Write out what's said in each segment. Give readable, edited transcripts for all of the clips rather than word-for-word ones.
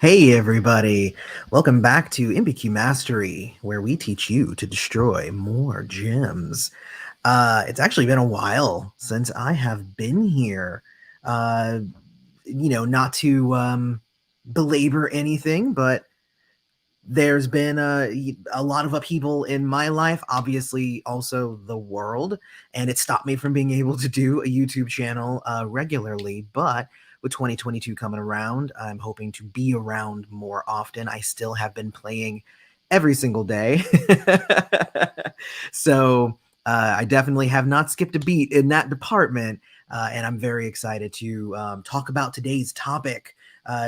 Hey everybody, welcome back to MPQ Mastery, where we teach you to destroy more gems. It's actually been a while since I have been here. Uh, not to belabor anything, but there's been a lot of upheaval in my life, obviously also the world, and it stopped me from being able to do a YouTube channel regularly. But with 2022 coming around, I'm hoping to be around more often. I still have been playing every single day. So I definitely have not skipped a beat in that department. And I'm very excited to talk about today's topic.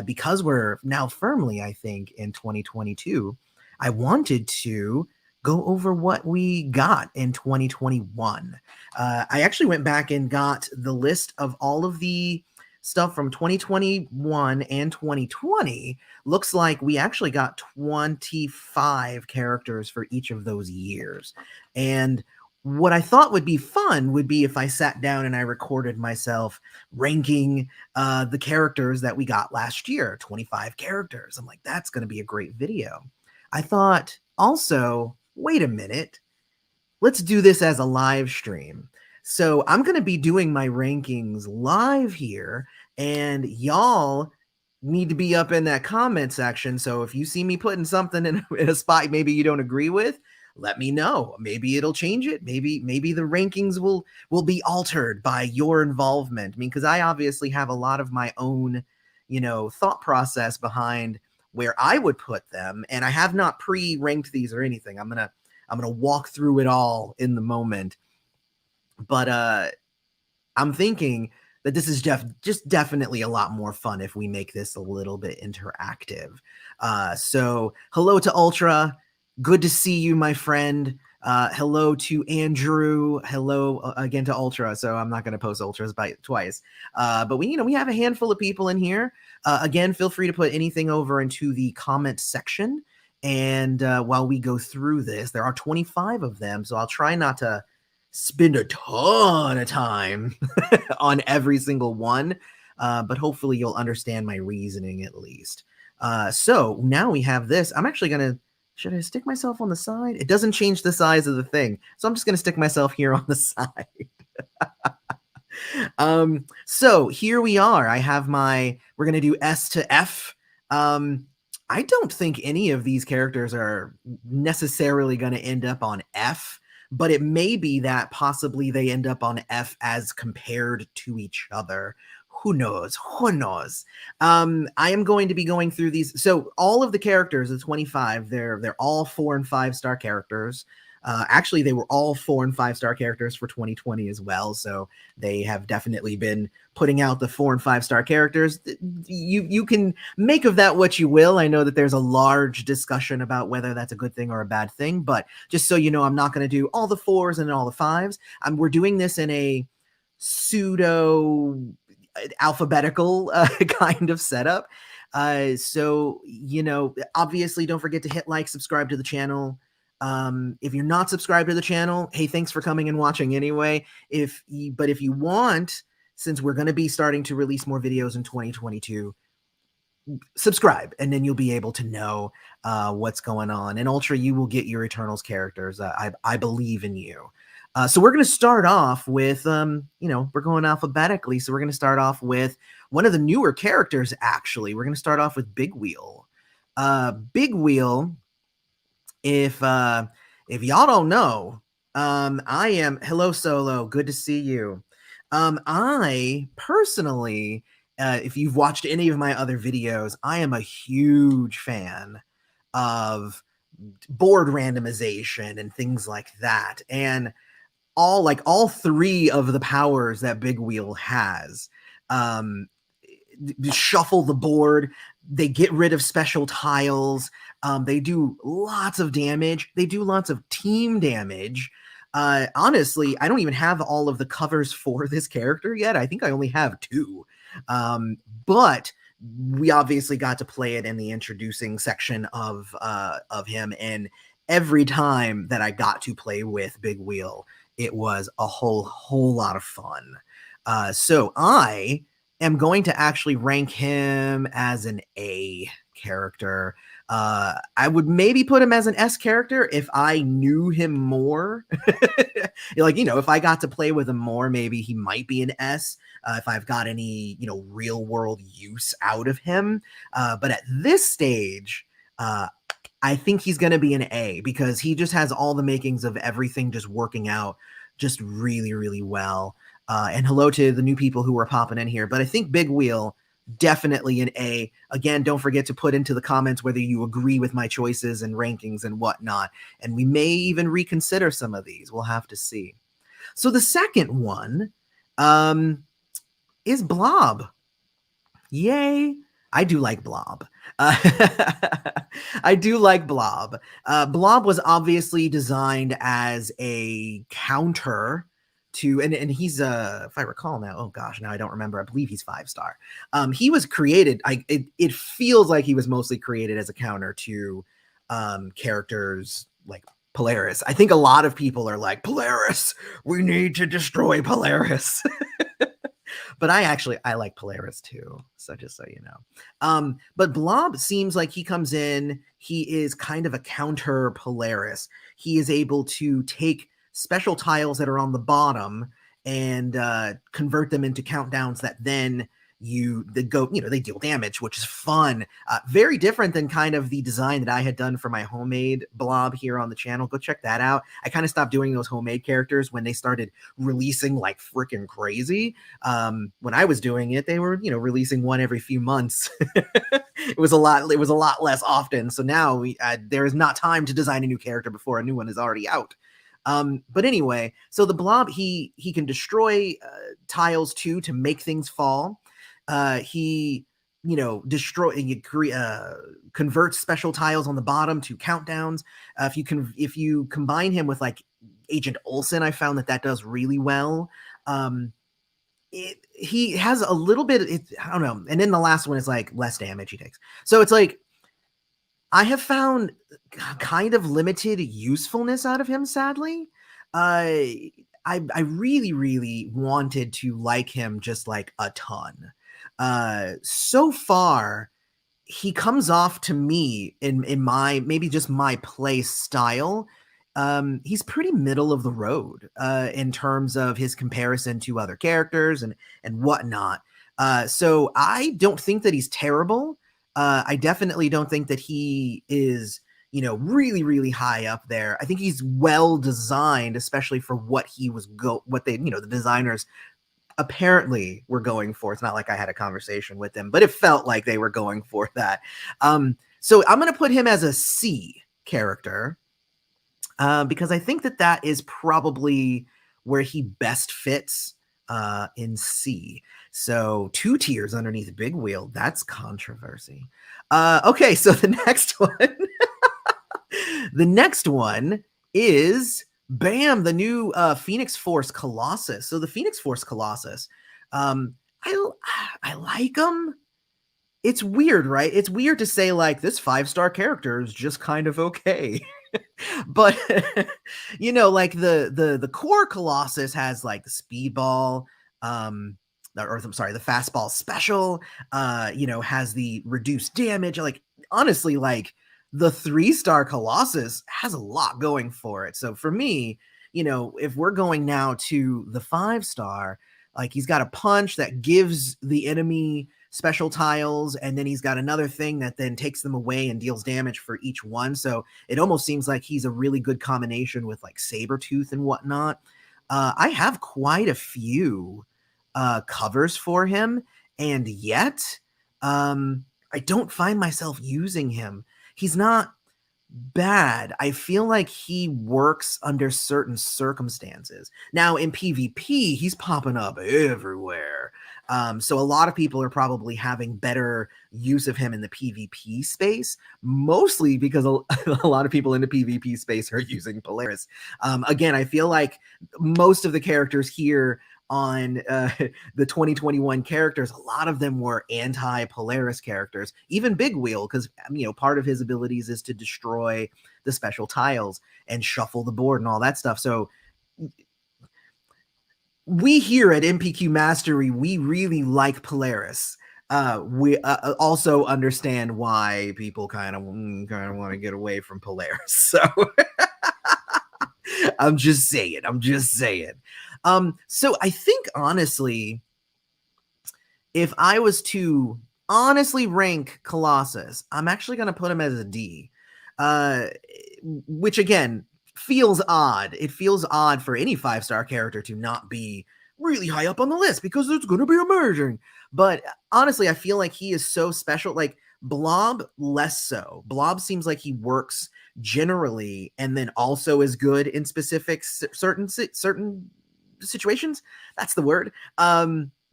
Because we're now firmly, I think, in 2022, I wanted to go over what we got in 2021. I actually went back and got the list of all of the stuff from 2021 and 2020. Looks like we actually got 25 characters for each of those years. And what I thought would be fun would be if I sat down and I recorded myself ranking the characters that we got last year, 25 characters. I'm like, that's going to be a great video. I thought also, wait a minute, let's do this as a live stream. So I'm going to be doing my rankings live here, and y'all need to be up in that comment section. So if you see me putting something in a spot maybe you don't agree with, let me know. Maybe it'll change it. Maybe the rankings will be altered by your involvement. I mean, because I obviously have a lot of my own, thought process behind where I would put them, and I have not pre-ranked these or anything. I'm gonna walk through it all in the moment. But I'm thinking that this is just definitely a lot more fun if we make this a little bit interactive. So hello to Ultra. Good to see you, my friend. Hello to Andrew. Hello again to Ultra. So I'm not going to post Ultras by twice. But we have a handful of people in here. Again, feel free to put anything over into the comment section. And while we go through this, there are 25 of them. So I'll try not to spend a ton of time on every single one. But hopefully you'll understand my reasoning at least. So now we have this. I'm actually going to, should I stick myself on the side? It doesn't change the size of the thing. So I'm just going to stick myself here on the side. So here we are. I have we're going to do S to F. I don't think any of these characters are necessarily going to end up on F, but it may be that possibly they end up on F as compared to each other. Who knows? Who knows? I am going to be going through these. So all of the characters, the 25, they're all 4 and 5 star characters. Actually, they were all 4 and 5 star characters for 2020 as well. So they have definitely been putting out the 4 and 5 star characters. You can make of that what you will. I know that there's a large discussion about whether that's a good thing or a bad thing, but just so you know, I'm not going to do all the 4s and all the 5s. We're doing this in a pseudo alphabetical kind of setup. So, obviously don't forget to hit like, subscribe to the channel. If you're not subscribed to the channel, hey, thanks for coming and watching anyway. But if you want, since we're going to be starting to release more videos in 2022, subscribe, and then you'll be able to know what's going on. And Ultra, you will get your Eternals characters. I believe in you. So we're going to start off with, we're going alphabetically. So we're going to start off with one of the newer characters, actually. We're going to start off with Big Wheel. Big Wheel, if y'all don't know, I am, hello, Solo. Good to see you. I personally, if you've watched any of my other videos, I am a huge fan of board randomization and things like that. And all 3 of the powers that Big Wheel has, shuffle the board, they get rid of special tiles, they do lots of damage, they do lots of team damage. Honestly, I don't even have all of the covers for this character yet. I think I only have 2. But we obviously got to play it in the introducing section of him, and every time that I got to play with Big Wheel, it was a whole lot of fun. So I am going to actually rank him as an A character. I would maybe put him as an S character if I knew him more. Like, if I got to play with him more, maybe he might be an S. If I've got any, real world use out of him. But at this stage, I think he's going to be an A because he just has all the makings of everything just working out just really, really well. And hello to the new people who are popping in here. But I think Big Wheel, definitely an A. Again, don't forget to put into the comments whether you agree with my choices and rankings and whatnot. And we may even reconsider some of these. We'll have to see. So the second one is Blob. Yay. I do like Blob. I do like Blob. Blob was obviously designed as a counter to, and he's if I recall now, oh gosh, now I don't remember. I believe he's 5-star. He was created. It feels like he was mostly created as a counter to characters like Polaris. I think a lot of people are like, Polaris, we need to destroy Polaris. But I like Polaris too. So just so you know. But Blob seems like he comes in, he is kind of a counter Polaris. He is able to take special tiles that are on the bottom and convert them into countdowns that then they deal damage, which is fun. Very different than kind of the design that I had done for my homemade Blob here on the channel. Go check that out. I kind of stopped doing those homemade characters when they started releasing like freaking crazy. When I was doing it, they were, releasing one every few months. It was a lot less often. So now there is not time to design a new character before a new one is already out. But anyway, so the Blob, he can destroy tiles too to make things fall. He converts special tiles on the bottom to countdowns. If you combine him with like Agent Olsen, I found that does really well. He has a little bit, I don't know. And then the last one is like less damage he takes. So it's like, I have found kind of limited usefulness out of him, sadly. I really, really wanted to like him just like a ton. So far, he comes off to me in my, maybe just my play style. He's pretty middle of the road in terms of his comparison to other characters and whatnot. So I don't think that he's terrible. I definitely don't think that he is, really, really high up there. I think he's well designed, especially for what the designers apparently were going for. It's not like I had a conversation with them, but it felt like they were going for that. So I'm going to put him as a C character because I think that is probably where he best fits in C. So 2 tiers underneath Big Wheel. That's controversy. Okay, so the next one, the next one is bam, the new Phoenix Force Colossus. So the Phoenix Force Colossus, I like him. It's weird, right? It's weird to say like this 5-star character is just kind of okay. But like the core Colossus has like the speedball, the fastball special, has the reduced damage. Like honestly, like the 3-star Colossus has a lot going for it. So for me, if we're going now to the 5-star, like he's got a punch that gives the enemy special tiles, and then he's got another thing that then takes them away and deals damage for each one. So it almost seems like he's a really good combination with like Sabretooth and whatnot. I have quite a few covers for him, and yet I don't find myself using him. He's not bad. I feel like he works under certain circumstances. Now in PvP, he's popping up everywhere. So a lot of people are probably having better use of him in the PvP space, mostly because a lot of people in the PvP space are using Polaris. Again, I feel like most of the characters here on the 2021 characters, a lot of them were anti-Polaris characters, even Big Wheel, because part of his abilities is to destroy the special tiles and shuffle the board and all that stuff. So we here at MPQ Mastery, we really like Polaris. We also understand why people kind of want to get away from Polaris. So I'm just saying. So I think honestly, if I was to honestly rank Colossus, I'm actually going to put him as a D, uh, which again feels odd. It feels odd for any 5-star character to not be really high up on the list because it's going to be amazing. But honestly, I feel like he is so special. Like Blob, less so. Blob seems like he works generally and then also is good in specific certain situations. That's the word.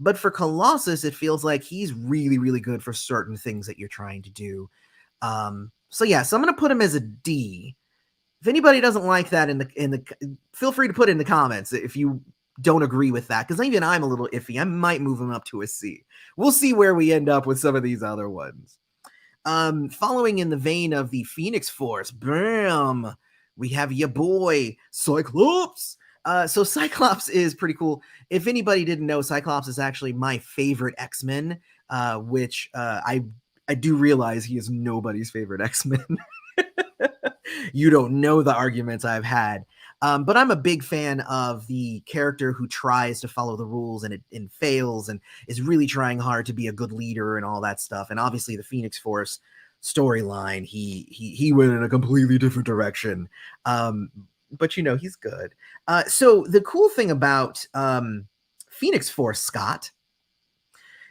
But for Colossus, it feels like he's really, really good for certain things that you're trying to do. So I'm gonna put him as a D. If anybody doesn't like that feel free to put it in the comments if you don't agree with that, because even I'm a little iffy. I might move him up to a C. We'll see where we end up with some of these other ones. Following in the vein of the Phoenix Force, bam, we have your boy Cyclops. So Cyclops is pretty cool. If anybody didn't know, Cyclops is actually my favorite X-Men, which I do realize he is nobody's favorite X-Men. You don't know the arguments I've had. But I'm a big fan of the character who tries to follow the rules and fails and is really trying hard to be a good leader and all that stuff. And obviously the Phoenix Force storyline, he went in a completely different direction. But he's good. So the cool thing about Phoenix Force Scott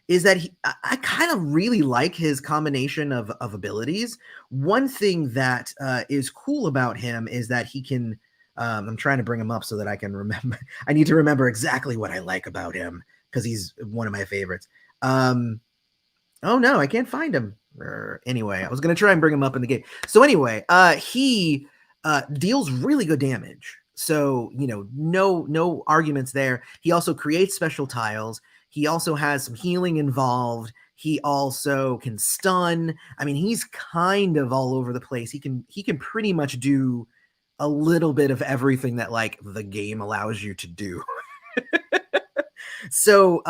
is that I kind of really like his combination of abilities. One thing that is cool about him is that he can, I'm trying to bring him up so that I can remember. I need to remember exactly what I like about him because he's one of my favorites. Oh no, I can't find him. Anyway, I was going to try and bring him up in the game. So anyway, he deals really good damage. So, no arguments there. He also creates special tiles. He also has some healing involved. He also can stun. I mean, he's kind of all over the place. He can pretty much do a little bit of everything that like the game allows you to do. So,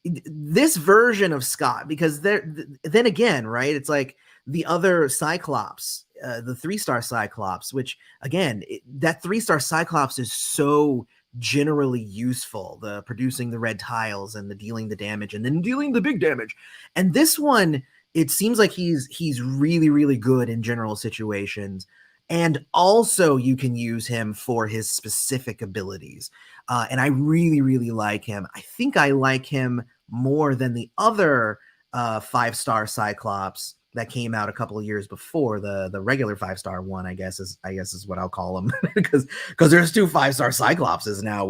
this version of Scott, because then again, right? It's like the other Cyclops, the 3-star Cyclops, which again, that 3-star Cyclops is so generally useful, the producing the red tiles and the dealing the damage and then dealing the big damage. And this one, it seems like he's really, really good in general situations. And also you can use him for his specific abilities. And I really, really like him. I think I like him more than the other 5-star Cyclops that came out a couple of years before, the regular 5-star one, I guess is what I'll call him, because there's 2 5-star Cyclopses now,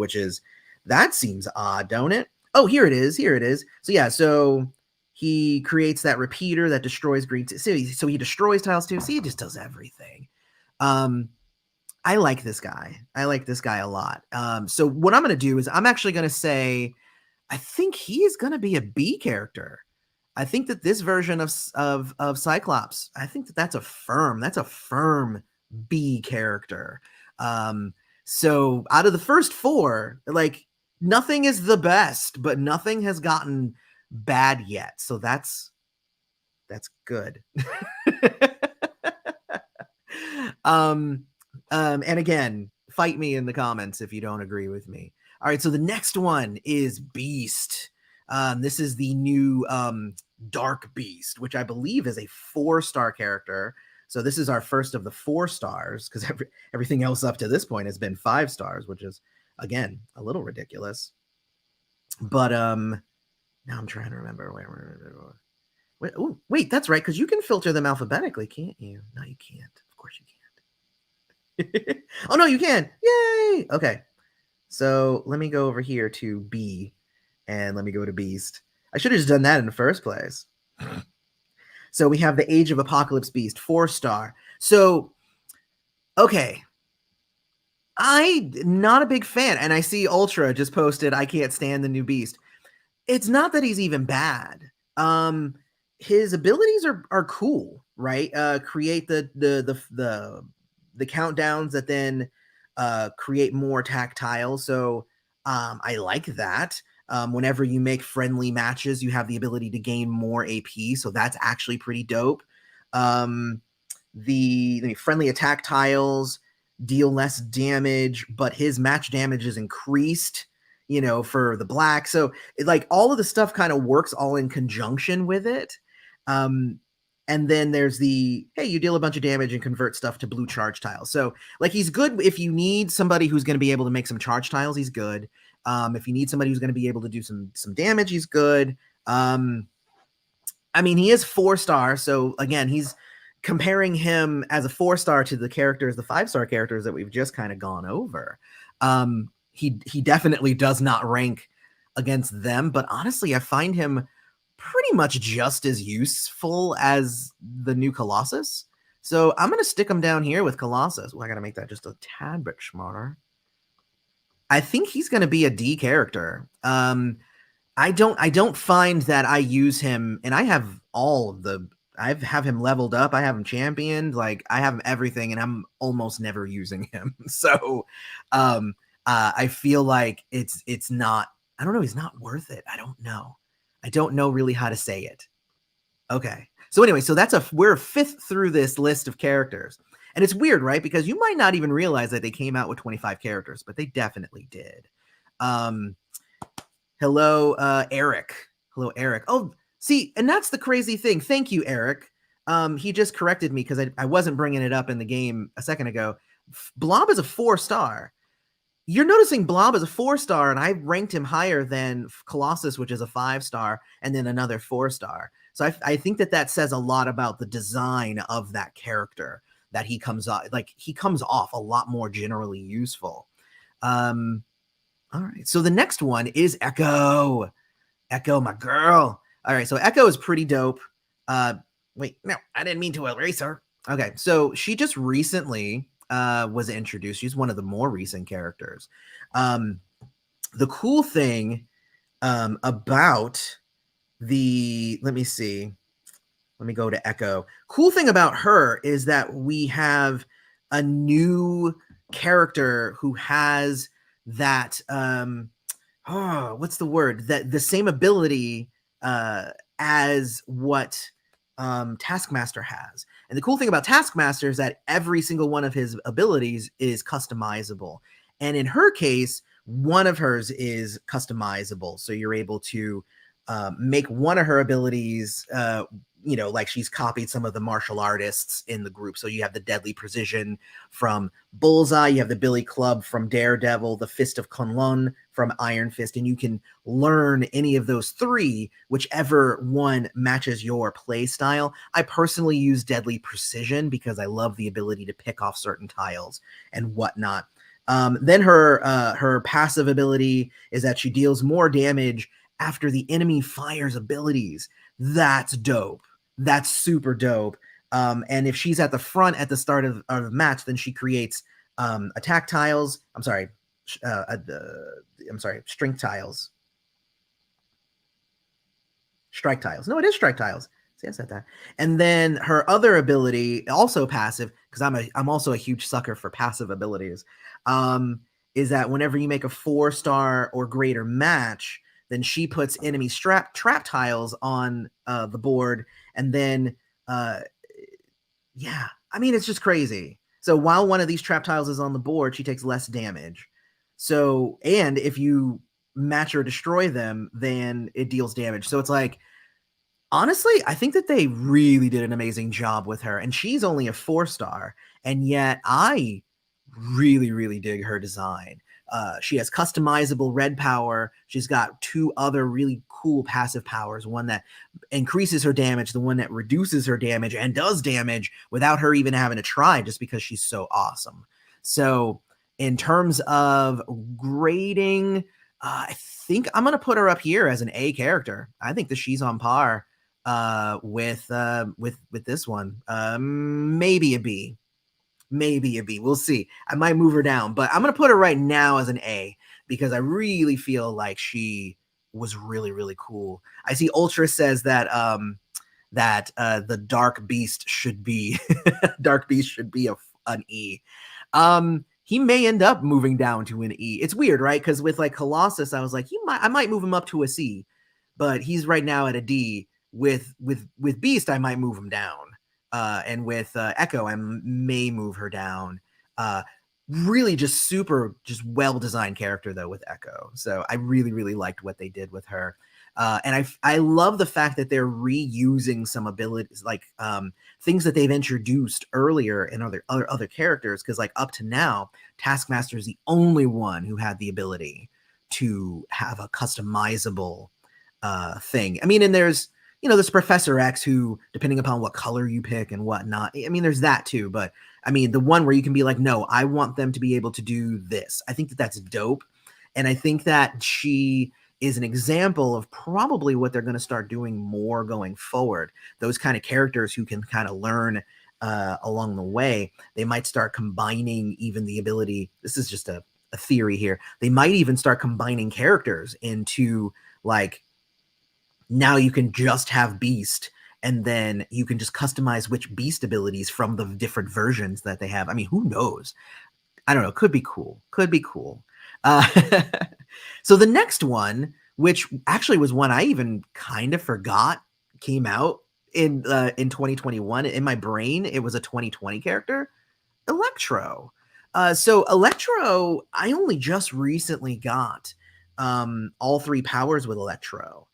that seems odd, don't it? Oh, here it is. So he creates that repeater that destroys green. So he destroys tiles too. See, he just does everything. I like this guy. A lot. So what I'm going to do is I'm actually going to say, I think he is going to be a B character. I think that this version of Cyclops, I think that's a firm B character. So out of the first 4, like nothing is the best, but nothing has gotten bad yet. So that's good. And again, fight me in the comments if you don't agree with me. All right, so the next one is Beast. This is the new Dark Beast, which I believe is a 4-star character. So this is our first of the 4 stars, because everything else up to this point has been 5 stars, which is, again, a little ridiculous. But now I'm trying to remember wait, that's right, because you can filter them alphabetically, can't you? No, you can't. Of course you can't. Oh, no, you can. Yay! Okay. So let me go over here to B, and let me go to Beast. I should have just done that in the first place. So we have the Age of Apocalypse Beast, 4-star. So, okay. I'm not a big fan, and I see Ultra just posted, I can't stand the new Beast. It's not that he's even bad. His abilities are cool, right? Create the countdowns that then create more tactile. So I like that. Whenever you make friendly matches, you have the ability to gain more AP, so that's actually pretty dope. The friendly attack tiles deal less damage, but his match damage is increased, for the black. So like all of the stuff kind of works all in conjunction with it. And then there's the, hey, you deal a bunch of damage and convert stuff to blue charge tiles. So like he's good if you need somebody who's going to be able to make some charge tiles, he's good. If you need somebody who's going to be able to do some damage, he's good. I mean, he is 4-star, so again, he's comparing him as a 4-star to the 5-star characters that we've just kind of gone over. He definitely does not rank against them, but honestly, I find him pretty much just as useful as the new Colossus. So I'm going to stick him down here with Colossus. Well, I got to make that just a tad bit smarter. I think he's going to be a D character. I don't find that I use him, and I have I have him leveled up. I have him championed. Like I have him everything, and I'm almost never using him. So, I feel like it's not, I don't know. He's not worth it. I don't know really how to say it. Okay. So anyway, so we're 5th through this list of characters. And it's weird, right? Because you might not even realize that they came out with 25 characters, but they definitely did. Hello, Eric. Hello, Eric. Oh, see, and that's the crazy thing. Thank you, Eric. He just corrected me because I wasn't bringing it up in the game a second ago. Blob is a 4-star. You're noticing Blob is a 4-star, and I ranked him higher than Colossus, which is a 5-star, and then another 4-star. So I think that says a lot about the design of that character, that he comes off a lot more generally useful. All right, so the next one is Echo. Echo, my girl. All right, so Echo is pretty dope. Wait, no, I didn't mean to erase her. Okay, so she just recently was introduced. She's one of the more recent characters. The cool thing about let me see. Let me go to Echo. Cool thing about her is that we have a new character who has that what's the word? That the same ability as what Taskmaster has. And the cool thing about Taskmaster is that every single one of his abilities is customizable. And in her case, one of hers is customizable. So you're able to make one of her abilities, like she's copied some of the martial artists in the group. So you have the Deadly Precision from Bullseye, you have the Billy Club from Daredevil, the Fist of Kunlun from Iron Fist, and you can learn any of those 3, whichever one matches your play style. I personally use Deadly Precision because I love the ability to pick off certain tiles and whatnot. Then her passive ability is that she deals more damage after the enemy fires abilities. That's dope. That's super dope. And if she's at the front at the start of the match, then she creates attack tiles. Strength tiles. Strike tiles. No, it is strike tiles. See, I said that. And then her other ability, also passive, because I'm also a huge sucker for passive abilities, is that whenever you make a 4-star or greater match, then she puts enemy trap tiles on the board, and then it's just crazy. So while one of these trap tiles is on the board, she takes less damage. So, and if you match or destroy them, then it deals damage. So it's like, honestly, I think that they really did an amazing job with her, and she's only a 4-star, and yet I really, really dig her design. She has customizable red power. She's got 2 other really cool passive powers, one that increases her damage, the one that reduces her damage and does damage without her even having to try, just because she's so awesome. So in terms of grading, I think I'm going to put her up here as an A character. I think that she's on par with this one. Maybe a B. Maybe a B. We'll see. I might move her down, but I'm going to put her right now as an A because I really feel like she was really, really cool. I see Ultra says that the Dark Beast should be an E. he may end up moving down to an E. It's weird, right? Because with like Colossus, I was like, I might move him up to a C, but he's right now at a D. With Beast, I might move him down, and with Echo, I may move her down. Really, just super, just well designed character though with Echo. So I really liked what they did with her. And I love the fact that they're reusing some abilities, like things that they've introduced earlier in other characters. Because like up to now, Taskmaster is the only one who had the ability to have a customizable thing. I mean, and there's there's Professor X who, depending upon what color you pick and whatnot. I mean, there's that too. But I mean, the one where you can be like, no, I want them to be able to do this. I think that that's dope, and I think that she is an example of probably what they're going to start doing more going forward. Those kind of characters who can kind of learn along the way. They might start combining even the ability. This is just a theory here. They might even start combining characters into like, now you can just have Beast, and then you can just customize which Beast abilities from the different versions that they have. I mean, who knows? I don't know. Could be cool. Could be cool. So the next one, which actually was one I even kind of forgot came out in 2021. In my brain, it was a 2020 character, Electro. So Electro, I only just recently got all 3 powers with Electro.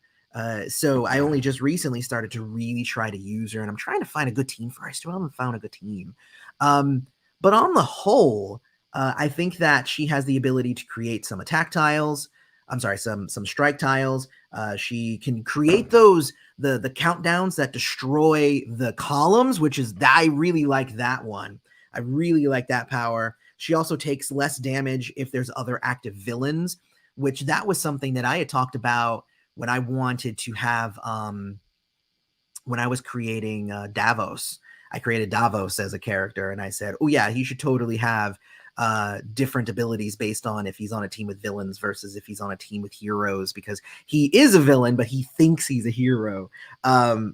So I only just recently started to really try to use her, and I'm trying to find a good team for her. I still haven't found a good team. But on the whole, I think that she has the ability to create some attack tiles. I'm sorry, some strike tiles. She can create those the countdowns that destroy the columns, which is, I really like that one. I really like that power. She also takes less damage if there's other active villains, which that was something that I had talked about when I wanted to have when I was creating Davos. I created Davos as a character, and I said, oh yeah, he should totally have different abilities based on if he's on a team with villains versus if he's on a team with heroes, because he is a villain but he thinks he's a hero.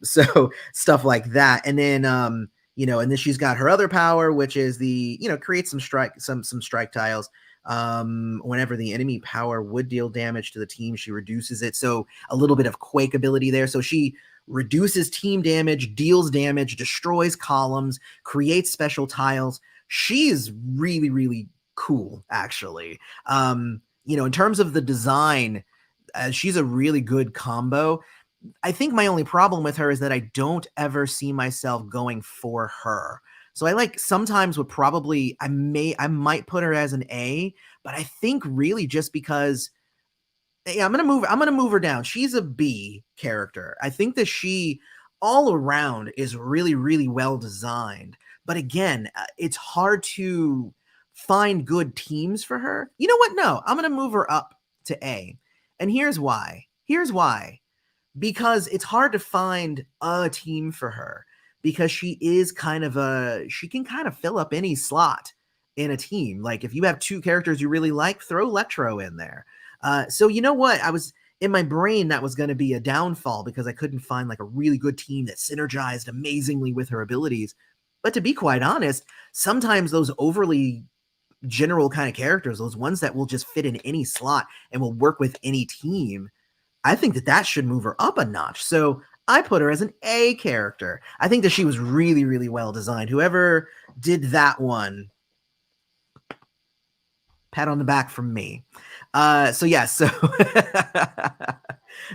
So stuff like that. And then and then she's got her other power, which is the create some strike tiles. Whenever the enemy power would deal damage to the team, she reduces it. So a little bit of Quake ability there. So she reduces team damage, deals damage, destroys columns, creates special tiles. She's really cool, actually. In terms of the design, she's a really good combo. I think my only problem with her is that I don't ever see myself going for her. So I like sometimes would probably I might put her as an A, but I think really just because I'm gonna move her down. She's a B character. I think that she all around is really well designed. But again, it's hard to find good teams for her. You know what? No, I'm gonna move her up to A. And here's why. Because it's hard to find a team for her, because she is she can kind of fill up any slot in a team. Like if you have 2 characters you really like, throw Electro in there. So you know what? I was in my brain that was going to be a downfall because I couldn't find like a really good team that synergized amazingly with her abilities. But to be quite honest, sometimes those overly general kind of characters, those ones that will just fit in any slot and will work with any team, I think that should move her up a notch. So I put her as an A character. I think that she was really well designed. Whoever did that one, pat on the back from me. So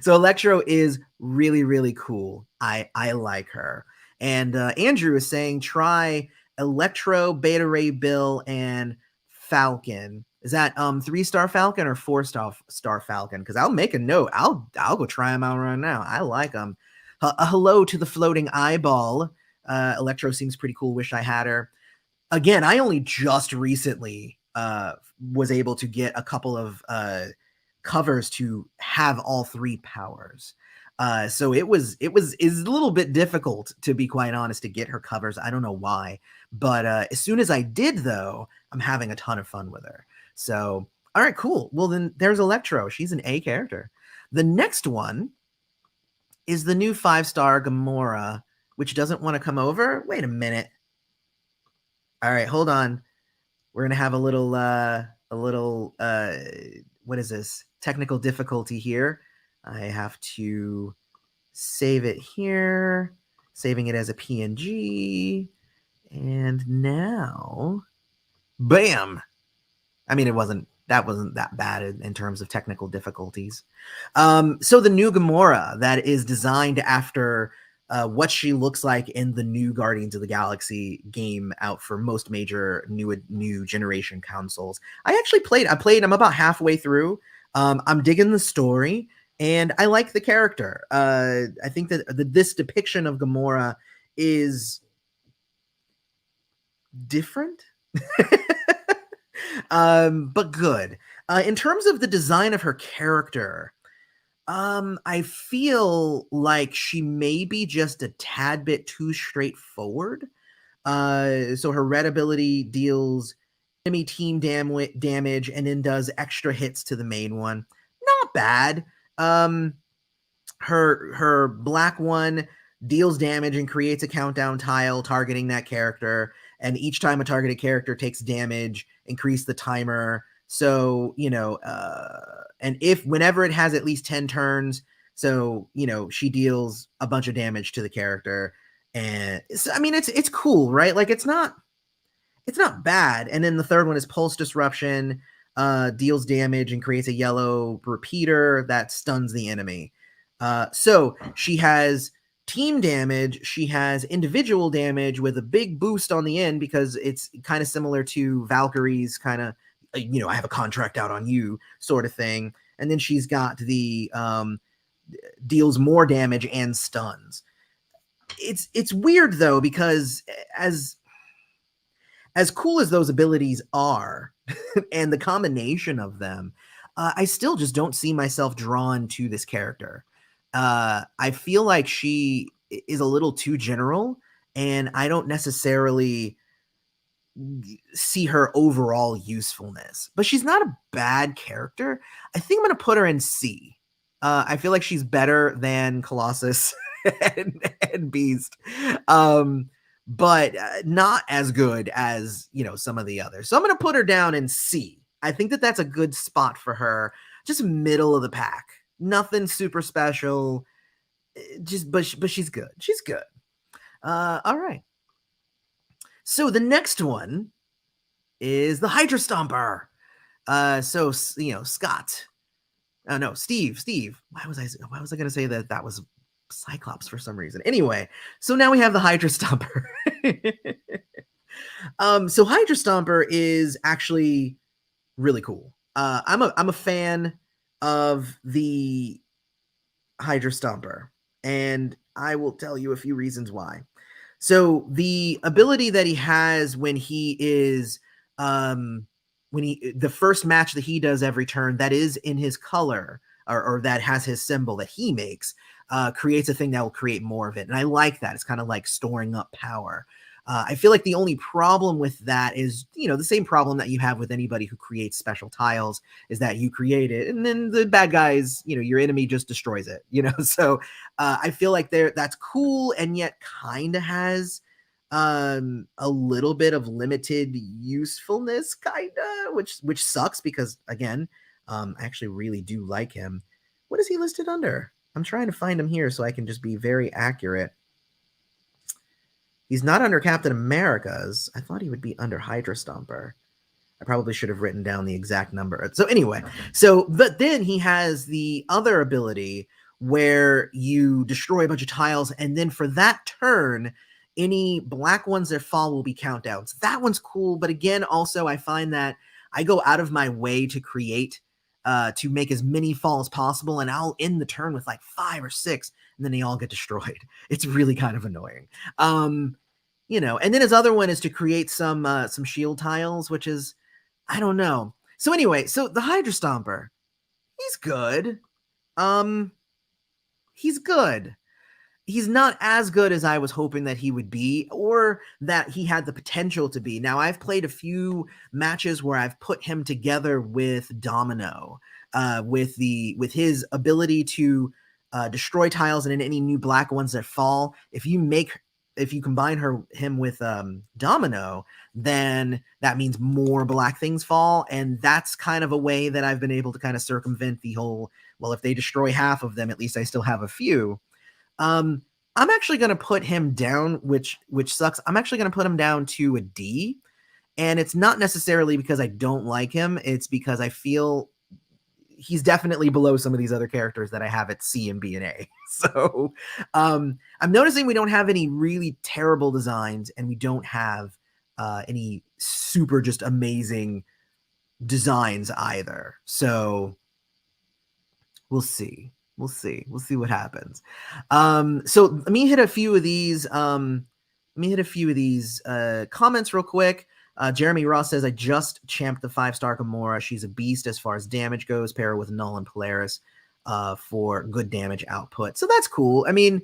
so Electro is really cool. I like her. And Andrew is saying try Electro, Beta Ray Bill, and Falcon. Is that 3-star Falcon or 4-star Falcon? Because I'll make a note. I'll go try them out right now. I like them. A hello to the floating eyeball. Electro seems pretty cool. Wish I had her. Again, I only just recently was able to get a couple of covers to have all 3 powers. So it is a little bit difficult, to be quite honest, to get her covers. I don't know why, but as soon as I did, though, I'm having a ton of fun with her. So, all right, cool. Well, then there's Electro. She's an A character. The next one is the new 5-star Gamora, which doesn't want to come over. Wait a minute. All right, hold on. we're gonna have a little what is this? Technical difficulty here. I have to save it here, saving it as a PNG, and now, bam! I mean, that wasn't that bad in terms of technical difficulties. So the new Gamora that is designed after what she looks like in the new Guardians of the Galaxy game out for most major new generation consoles. I played. I'm about halfway through. I'm digging the story, and I like the character. I think that this depiction of Gamora is different. But good. In terms of the design of her character, I feel like she may be just a tad bit too straightforward. So her red ability deals enemy team damage and then does extra hits to the main one. Not bad. Her black one deals damage and creates a countdown tile targeting that character. And each time a targeted character takes damage, increase the timer. So, and whenever it has at least 10 turns, so, she deals a bunch of damage to the character. And I mean, it's cool, right? Like it's not bad. And then the third one is Pulse Disruption, deals damage and creates a yellow repeater that stuns the enemy. So she has team damage, she has individual damage with a big boost on the end because it's kind of similar to Valkyrie's kind of, I have a contract out on you sort of thing. And then she's got the deals more damage and stuns. It's weird though, because as cool as those abilities are and the combination of them, I still just don't see myself drawn to this character. I feel like she is a little too general, and I don't necessarily see her overall usefulness. But she's not a bad character. I think I'm going to put her in C. I feel like she's better than Colossus and Beast, but not as good as, some of the others. So I'm going to put her down in C. I think that that's a good spot for her. Just middle of the pack. Nothing super special. But she's good. She's good. All right. So the next one is the Hydra-Stomper. So Scott. Oh no, Steve. Why was I going to say that was Cyclops for some reason? Anyway, so now we have the Hydra-Stomper. So Hydra-Stomper is actually really cool. I'm a fan of the Hydra-Stomper, and I will tell you a few reasons why. So the ability that he has when he is the first match that he does every turn that is in his color or that has his symbol that he makes, creates a thing that will create more of it. And I like that. It's kind of like storing up power. I feel like the only problem with that is, the same problem that you have with anybody who creates special tiles is that you create it and then the bad guys, your enemy just destroys it, So I feel like that's cool and yet kind of has a little bit of limited usefulness, which sucks because, again, I actually really do like him. What is he listed under? I'm trying to find him here so I can just be very accurate. He's not under Captain America's. I thought he would be under Hydra-Stomper. I probably should have written down the exact number. So anyway, but then he has the other ability where you destroy a bunch of tiles, and then for that turn, any black ones that fall will be countdowns. That one's cool, but again, also I find that I go out of my way to create, to make as many fall as possible, and I'll end the turn with like 5 or 6, and then they all get destroyed. It's really kind of annoying. And then his other one is to create some shield tiles, which is, I don't know. So anyway, so the Hydra-Stomper, he's good. He's good. He's not as good as I was hoping that he would be, or that he had the potential to be. Now, I've played a few matches where I've put him together with Domino, with his ability to destroy tiles and any new black ones that fall. If you make if you combine him with Domino, then that means more black things fall, and that's kind of a way that I've been able to kind of circumvent the whole, well, if they destroy half of them, at least I still have a few. I'm actually going to put him down, which sucks. I'm actually going to put him down to a D, and it's not necessarily because I don't like him. It's because I feel he's definitely below some of these other characters that I have at C and B and A. So I'm noticing we don't have any really terrible designs, and we don't have any super just amazing designs either. So we'll see. We'll see what happens. So let me hit a few of these. Comments real quick. Jeremy Ross says, I just champed the 5-star Gamora. She's a beast as far as damage goes. Pair her with Knull and Polaris for good damage output. So that's cool. I mean,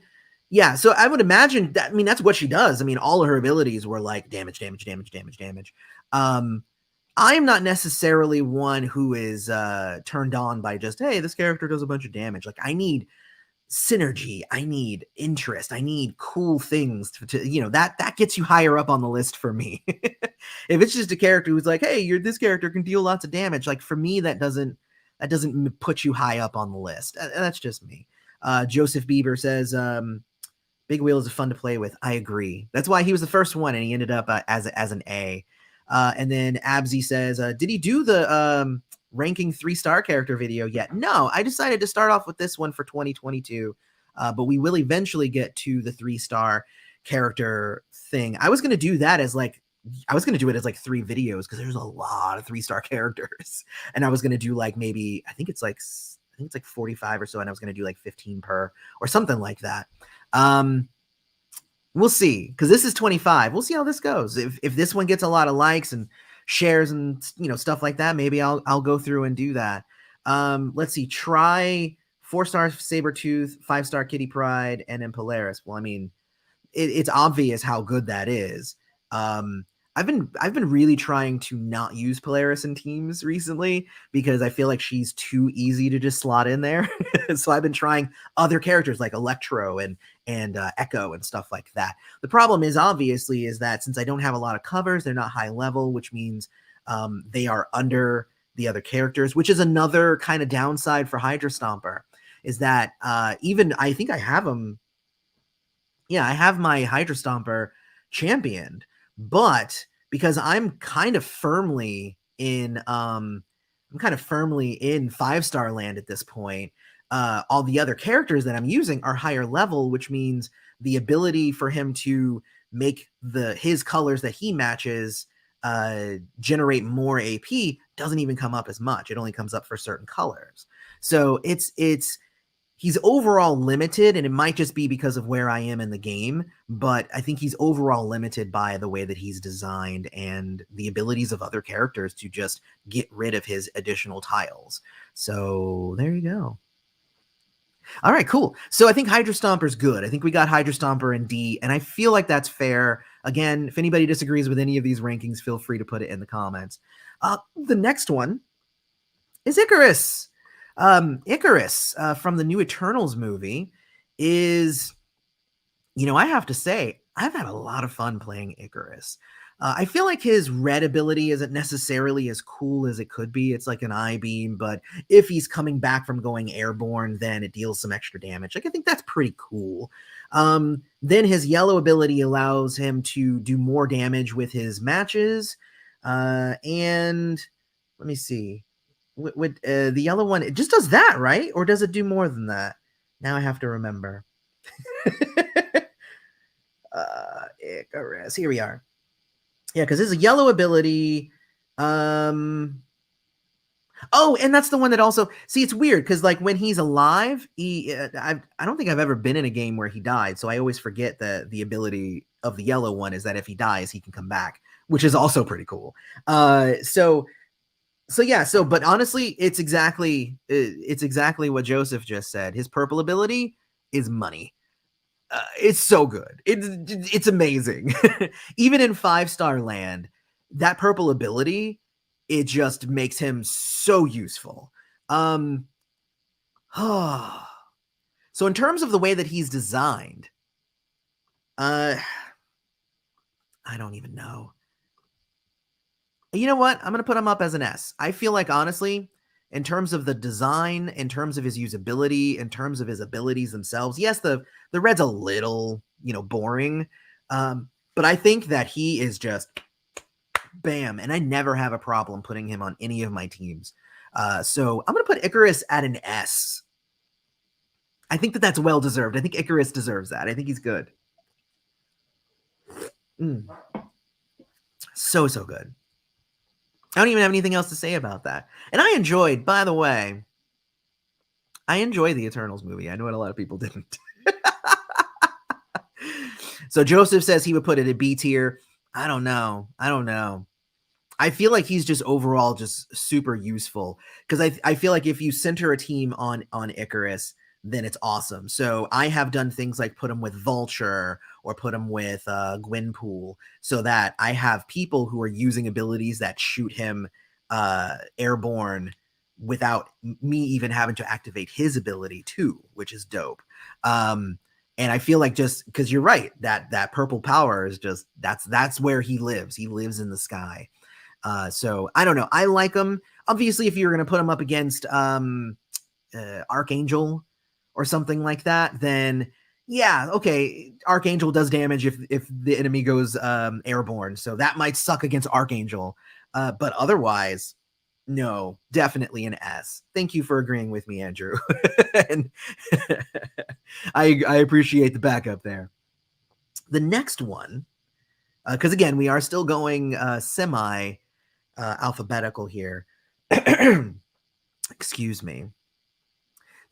yeah, so I would imagine that, I mean, that's what she does. I mean, all of her abilities were like damage. I'm not necessarily one who is turned on by just, hey, this character does a bunch of damage. Like, I need synergy, I need interest, I need cool things to that gets you higher up on the list for me. If it's just a character who's like, hey, this character can deal lots of damage, like for me that doesn't put you high up on the list. That's just me. Joseph Bieber says Big Wheel is fun to play with. I agree. That's why he was the first one, and he ended up as an A. And then Absy says, did he do the ranking 3-star character video yet? No, I decided to start off with this one for 2022, but we will eventually get to the 3-star character thing. I was going to do that as like, I was going to do it as like 3 videos because there's a lot of 3-star characters, and I was going to do like maybe, I think it's like 45 or so, and I was going to do like 15 per or something like that. We'll see, because this is 25. We'll see how this goes. If this one gets a lot of likes and shares and stuff like that, maybe I'll go through and do that. Let's see. Try 4-star Sabretooth, 5-star Kitty Pryde, and then Polaris. Well, I mean, it's obvious how good that is. I've been really trying to not use Polaris in teams recently because I feel like she's too easy to just slot in there. So I've been trying other characters like Electro and Echo and stuff like that. The problem is obviously is that since I don't have a lot of covers, they're not high level, which means they are under the other characters, which is another kind of downside for Hydra-Stomper, is that even I think I have them. Yeah, I have my Hydra-Stomper championed, but because I'm kind of firmly in 5-star land at this point, all the other characters that I'm using are higher level, which means the ability for him to make his colors that he matches generate more AP doesn't even come up as much. It only comes up for certain colors. So he's overall limited, and it might just be because of where I am in the game, but I think he's overall limited by the way that he's designed and the abilities of other characters to just get rid of his additional tiles. So there you go. All right, cool. So I think Hydra-Stomper's good. I think we got Hydra-Stomper in D, and I feel like that's fair. Again, if anybody disagrees with any of these rankings, feel free to put it in the comments. The next one is Ikaris. Ikaris from the new Eternals movie is, I have to say, I've had a lot of fun playing Ikaris. I feel like his red ability isn't necessarily as cool as it could be. It's like an I-beam, but if he's coming back from going airborne, then it deals some extra damage. Like, I think that's pretty cool. Then his yellow ability allows him to do more damage with his matches. And let me see. With the yellow one, it just does that, right? Or does it do more than that? Now I have to remember. Ikaris. Here we are. Yeah, because his yellow ability. Oh, and that's the one that also. See, it's weird because like when he's alive, I don't think I've ever been in a game where he died, so I always forget that the ability of the yellow one is that if he dies, he can come back, which is also pretty cool. But honestly, it's exactly what Joseph just said. His purple ability is money. It's so good. It's amazing. Even in 5-star land, that purple ability, it just makes him so useful. So in terms of the way that he's designed, I don't even know. You know what? I'm going to put him up as an S. I feel like, honestly, in terms of the design, in terms of his usability, in terms of his abilities themselves, yes, the red's a little, boring. But I think that he is just bam. And I never have a problem putting him on any of my teams. So I'm going to put Ikaris at an S. I think that that's well deserved. I think Ikaris deserves that. I think he's good. So good. I don't even have anything else to say about that. And I enjoyed, by the way, I enjoyed the Eternals movie. I know what a lot of people didn't. So Joseph says he would put it at B tier. I don't know. I feel like he's just overall just super useful because I feel like if you center a team on Ikaris, then it's awesome. So I have done things like put him with Vulture or put him with Gwenpool so that I have people who are using abilities that shoot him airborne without me even having to activate his ability too, which is dope. And I feel like just because you're right, that purple power is just that's where he lives. He lives in the sky. So I don't know. I like him. Obviously, if you're going to put him up against Archangel or something like that, then yeah, okay, Archangel does damage if the enemy goes airborne. So that might suck against Archangel. But otherwise, no, definitely an S. Thank you for agreeing with me, Andrew. And I appreciate the backup there. The next one, because again, we are still going semi alphabetical here. Excuse me.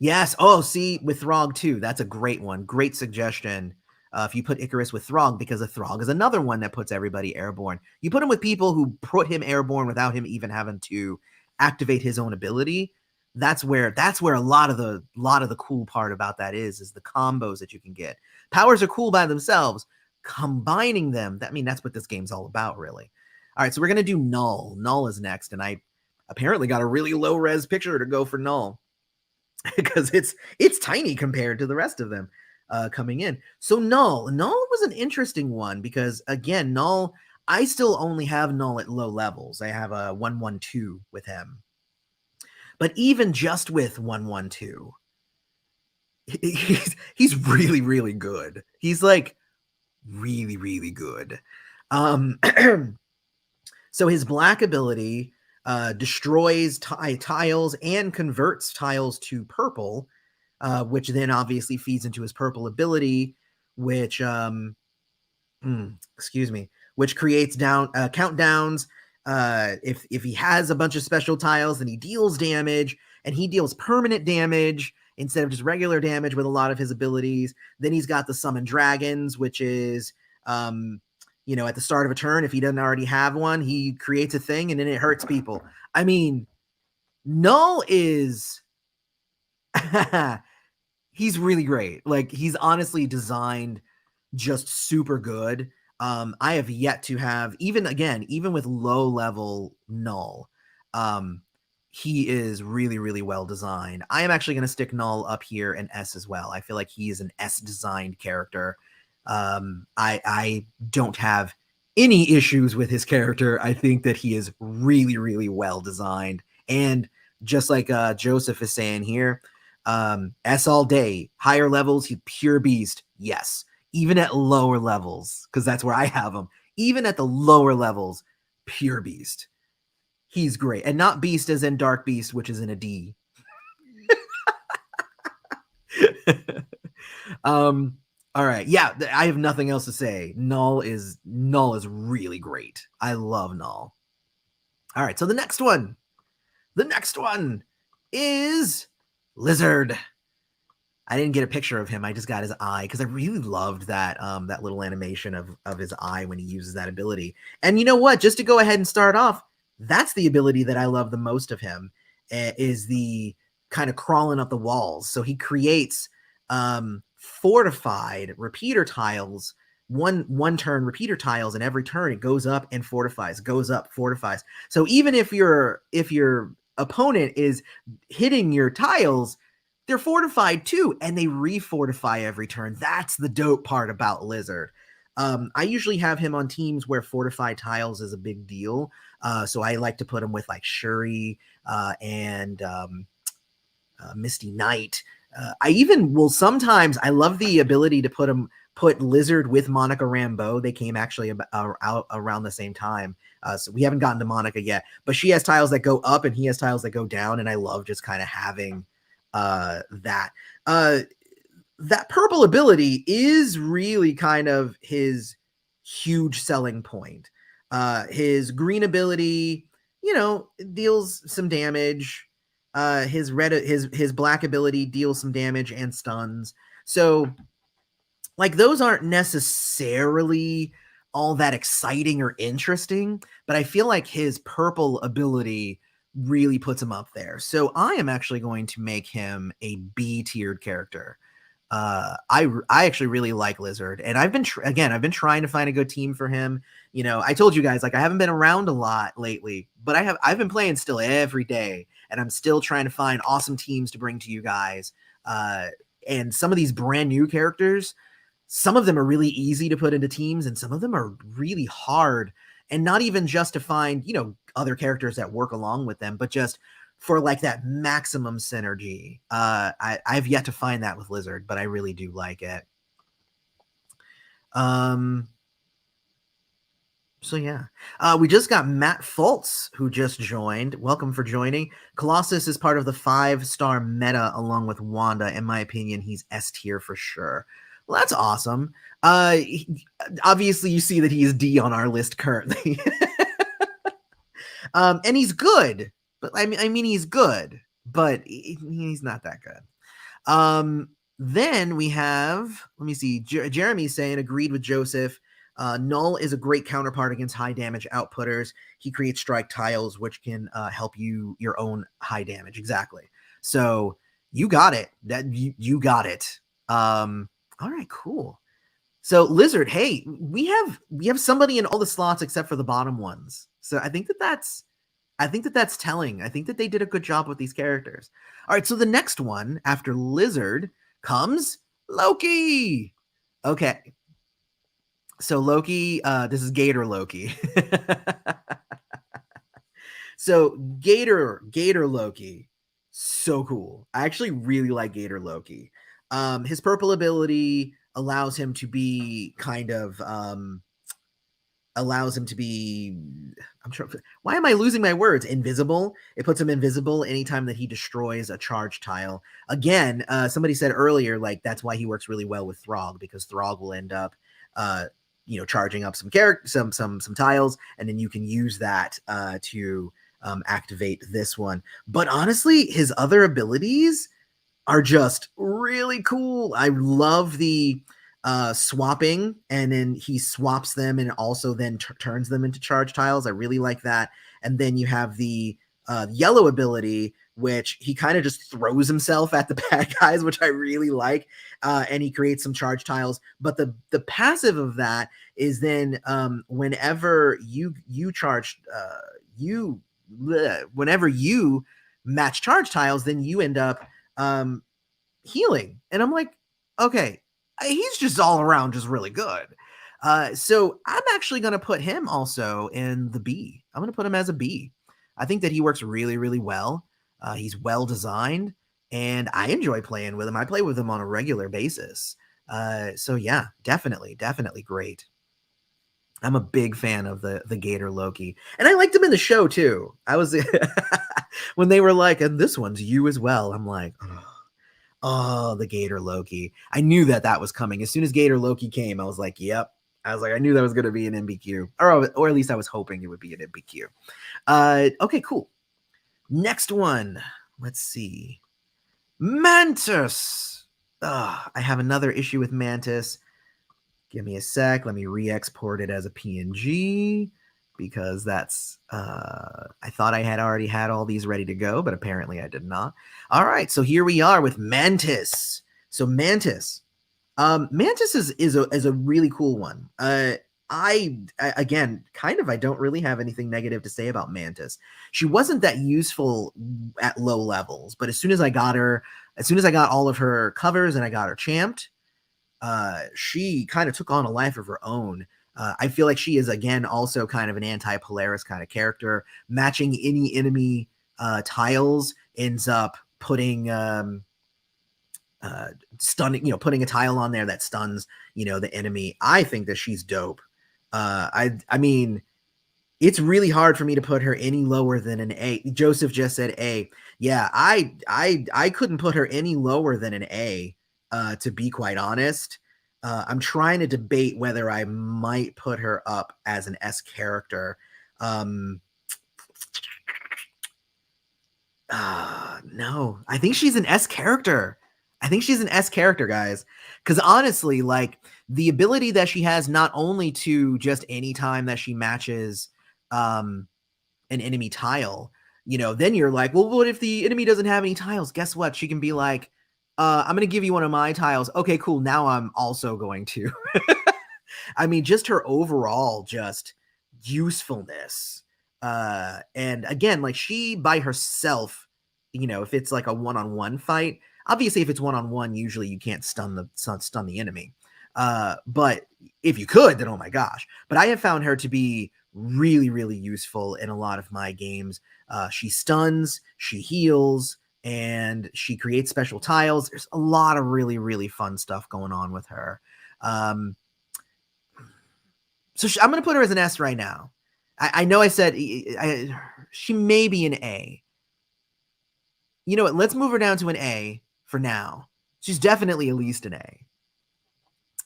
Yes. Oh, see, with Throg too. That's a great one. Great suggestion. If you put Ikaris with Throg, because a Throg is another one that puts everybody airborne. You put him with people who put him airborne without him even having to activate his own ability. That's where a lot of the cool part about that is the combos that you can get. Powers are cool by themselves. Combining them, that's what this game's all about, really. All right, so we're gonna do Knull. Knull is next, and I apparently got a really low res picture to go for Knull because it's tiny compared to the rest of them coming in. So Knull was an interesting one because again, Knull, I still only have Knull at low levels. I have a 112 with him, but even just with 112, he's really, really good. He's like really, really good. So his black ability destroys tiles and converts tiles to purple, which then obviously feeds into his purple ability, which which creates countdowns. If he has a bunch of special tiles, then he deals damage, and he deals permanent damage instead of just regular damage with a lot of his abilities. Then he's got the summon dragons, which is at the start of a turn, if he doesn't already have one, he creates a thing and then it hurts people. I mean, Knull is he's really great. Like, he's honestly designed just super good. I have yet to have, even with low level Knull, he is really, really well designed. I am actually going to stick Knull up here in S as well. I feel like he is an S designed character. I don't have any issues with his character. I think that he is really, really well designed. And just like Joseph is saying here, S all day, higher levels, he's pure beast. Yes. Even at lower levels, because that's where I have him. Even at the lower levels, pure beast. He's great. And not beast as in dark beast, which is in a D. All right. Yeah, I have nothing else to say. Knull is really great. I love Knull. All right, so the next one is Lizard. I didn't get a picture of him. I just got his eye because I really loved that that little animation of his eye when he uses that ability. And you know what? Just to go ahead and start off, that's the ability that I love the most of him, is the kind of crawling up the walls. So he creates fortified repeater tiles, one turn repeater tiles, and every turn it goes up and fortifies, goes up, fortifies. So even if your opponent is hitting your tiles, they're fortified too, and they refortify every turn. That's the dope part about Lizard. I usually have him on teams where fortified tiles is a big deal. So I like to put him with like Shuri and Misty Knight. I even will sometimes, I love the ability to put Lizard with Monica Rambeau. They came actually out around the same time. So we haven't gotten to Monica yet, but she has tiles that go up and he has tiles that go down. And I love just kind of having that. That purple ability is really kind of his huge selling point. His green ability, deals some damage. His black ability deals some damage and stuns. So like those aren't necessarily all that exciting or interesting, but I feel like his purple ability really puts him up there. So I am actually going to make him a B tiered character. I actually really like Lizard, and I've been trying to find a good team for him. I told you guys, like, I haven't been around a lot lately, but I've been playing still every day, and I'm still trying to find awesome teams to bring to you guys. And some of these brand new characters, some of them are really easy to put into teams, and some of them are really hard, and not even just to find, other characters that work along with them, but just for like that maximum synergy. I've yet to find that with Lizard, but I really do like it. So yeah, we just got Matt Fultz, who just joined. Welcome for joining. Colossus is part of the 5-star meta along with Wanda. In my opinion, he's S tier for sure. Well, that's awesome. Obviously you see that he is D on our list currently. And he's good. But I mean, he's good, but he's not that good. Then we have, let me see, Jeremy saying, agreed with Joseph. Knull is a great counterpart against high damage outputters. He creates strike tiles, which can help your own high damage. Exactly. So you got it. You got it. All right, cool. So Lizard, hey, we have somebody in all the slots except for the bottom ones. So I think that's telling. I think that they did a good job with these characters. All right, so the next one after Lizard comes Loki. Okay. So Loki, this is Gator Loki. So Gator Loki, so cool. I actually really like Gator Loki. His purple ability allows him to be kind of why am I losing my words? Invisible. It puts him invisible anytime that he destroys a charge tile. Again, somebody said earlier, like, that's why he works really well with Throg, because Throg will end up charging up some tiles, and then you can use that to activate this one. But honestly, his other abilities are just really cool. I love the swapping, and then he swaps them and also then turns them into charge tiles. I really like that. And then you have the yellow ability, which he kind of just throws himself at the bad guys, which I really like. And he creates some charge tiles. But the passive of that is then whenever you charge whenever you match charge tiles, then you end up healing. And I'm like, okay, he's just all around just really good. So I'm actually going to put him also in the B. I'm going to put him as a B. I think that he works really, really well. He's well designed, and I enjoy playing with him. I play with him on a regular basis. So yeah, definitely great. I'm a big fan of the Gator Loki, and I liked him in the show too. I was when they were like, and this one's you as well. I'm like, oh, the Gator Loki. I knew that was coming. As soon as Gator Loki came, I was like, yep. I was like, I knew that was going to be an MPQ, or at least I was hoping it would be an MPQ. Okay, cool. Next one. Let's see. Mantis. I have another issue with Mantis. Give me a sec. Let me re-export it as a PNG, because that's I thought I had already had all these ready to go, but apparently I did not. All right, so here we are with Mantis. So Mantis is a really cool one. I don't really have anything negative to say about Mantis. She wasn't that useful at low levels, but as soon as I got all of her covers and I got her champed, she kind of took on a life of her own. I feel like she is, again, also kind of an anti-Polaris kind of character. Matching any enemy tiles ends up putting stunning, putting a tile on there that stuns, the enemy. I think that she's dope. I mean, it's really hard for me to put her any lower than an A. Joseph just said A. Yeah, I couldn't put her any lower than an A, to be quite honest. I'm trying to debate whether I might put her up as an S character. No, I think she's an S character. Guys. Because honestly, like, the ability that she has, not only to just any time that she matches an enemy tile, then you're like, well, what if the enemy doesn't have any tiles? Guess what? She can be like, I'm going to give you one of my tiles. Okay, cool. Now I'm also going to. I mean, just her overall just usefulness. And again, like, she by herself, if it's like a one-on-one fight, obviously if it's one-on-one, usually you can't stun the enemy. But if you could, then oh my gosh. But I have found her to be really, really useful in a lot of my games. She stuns, she heals, and she creates special tiles. There's a lot of really, really fun stuff going on with her. So I'm going to put her as an S right now. I know I said she may be an A. You know what? Let's move her down to an A for now. She's definitely at least an A.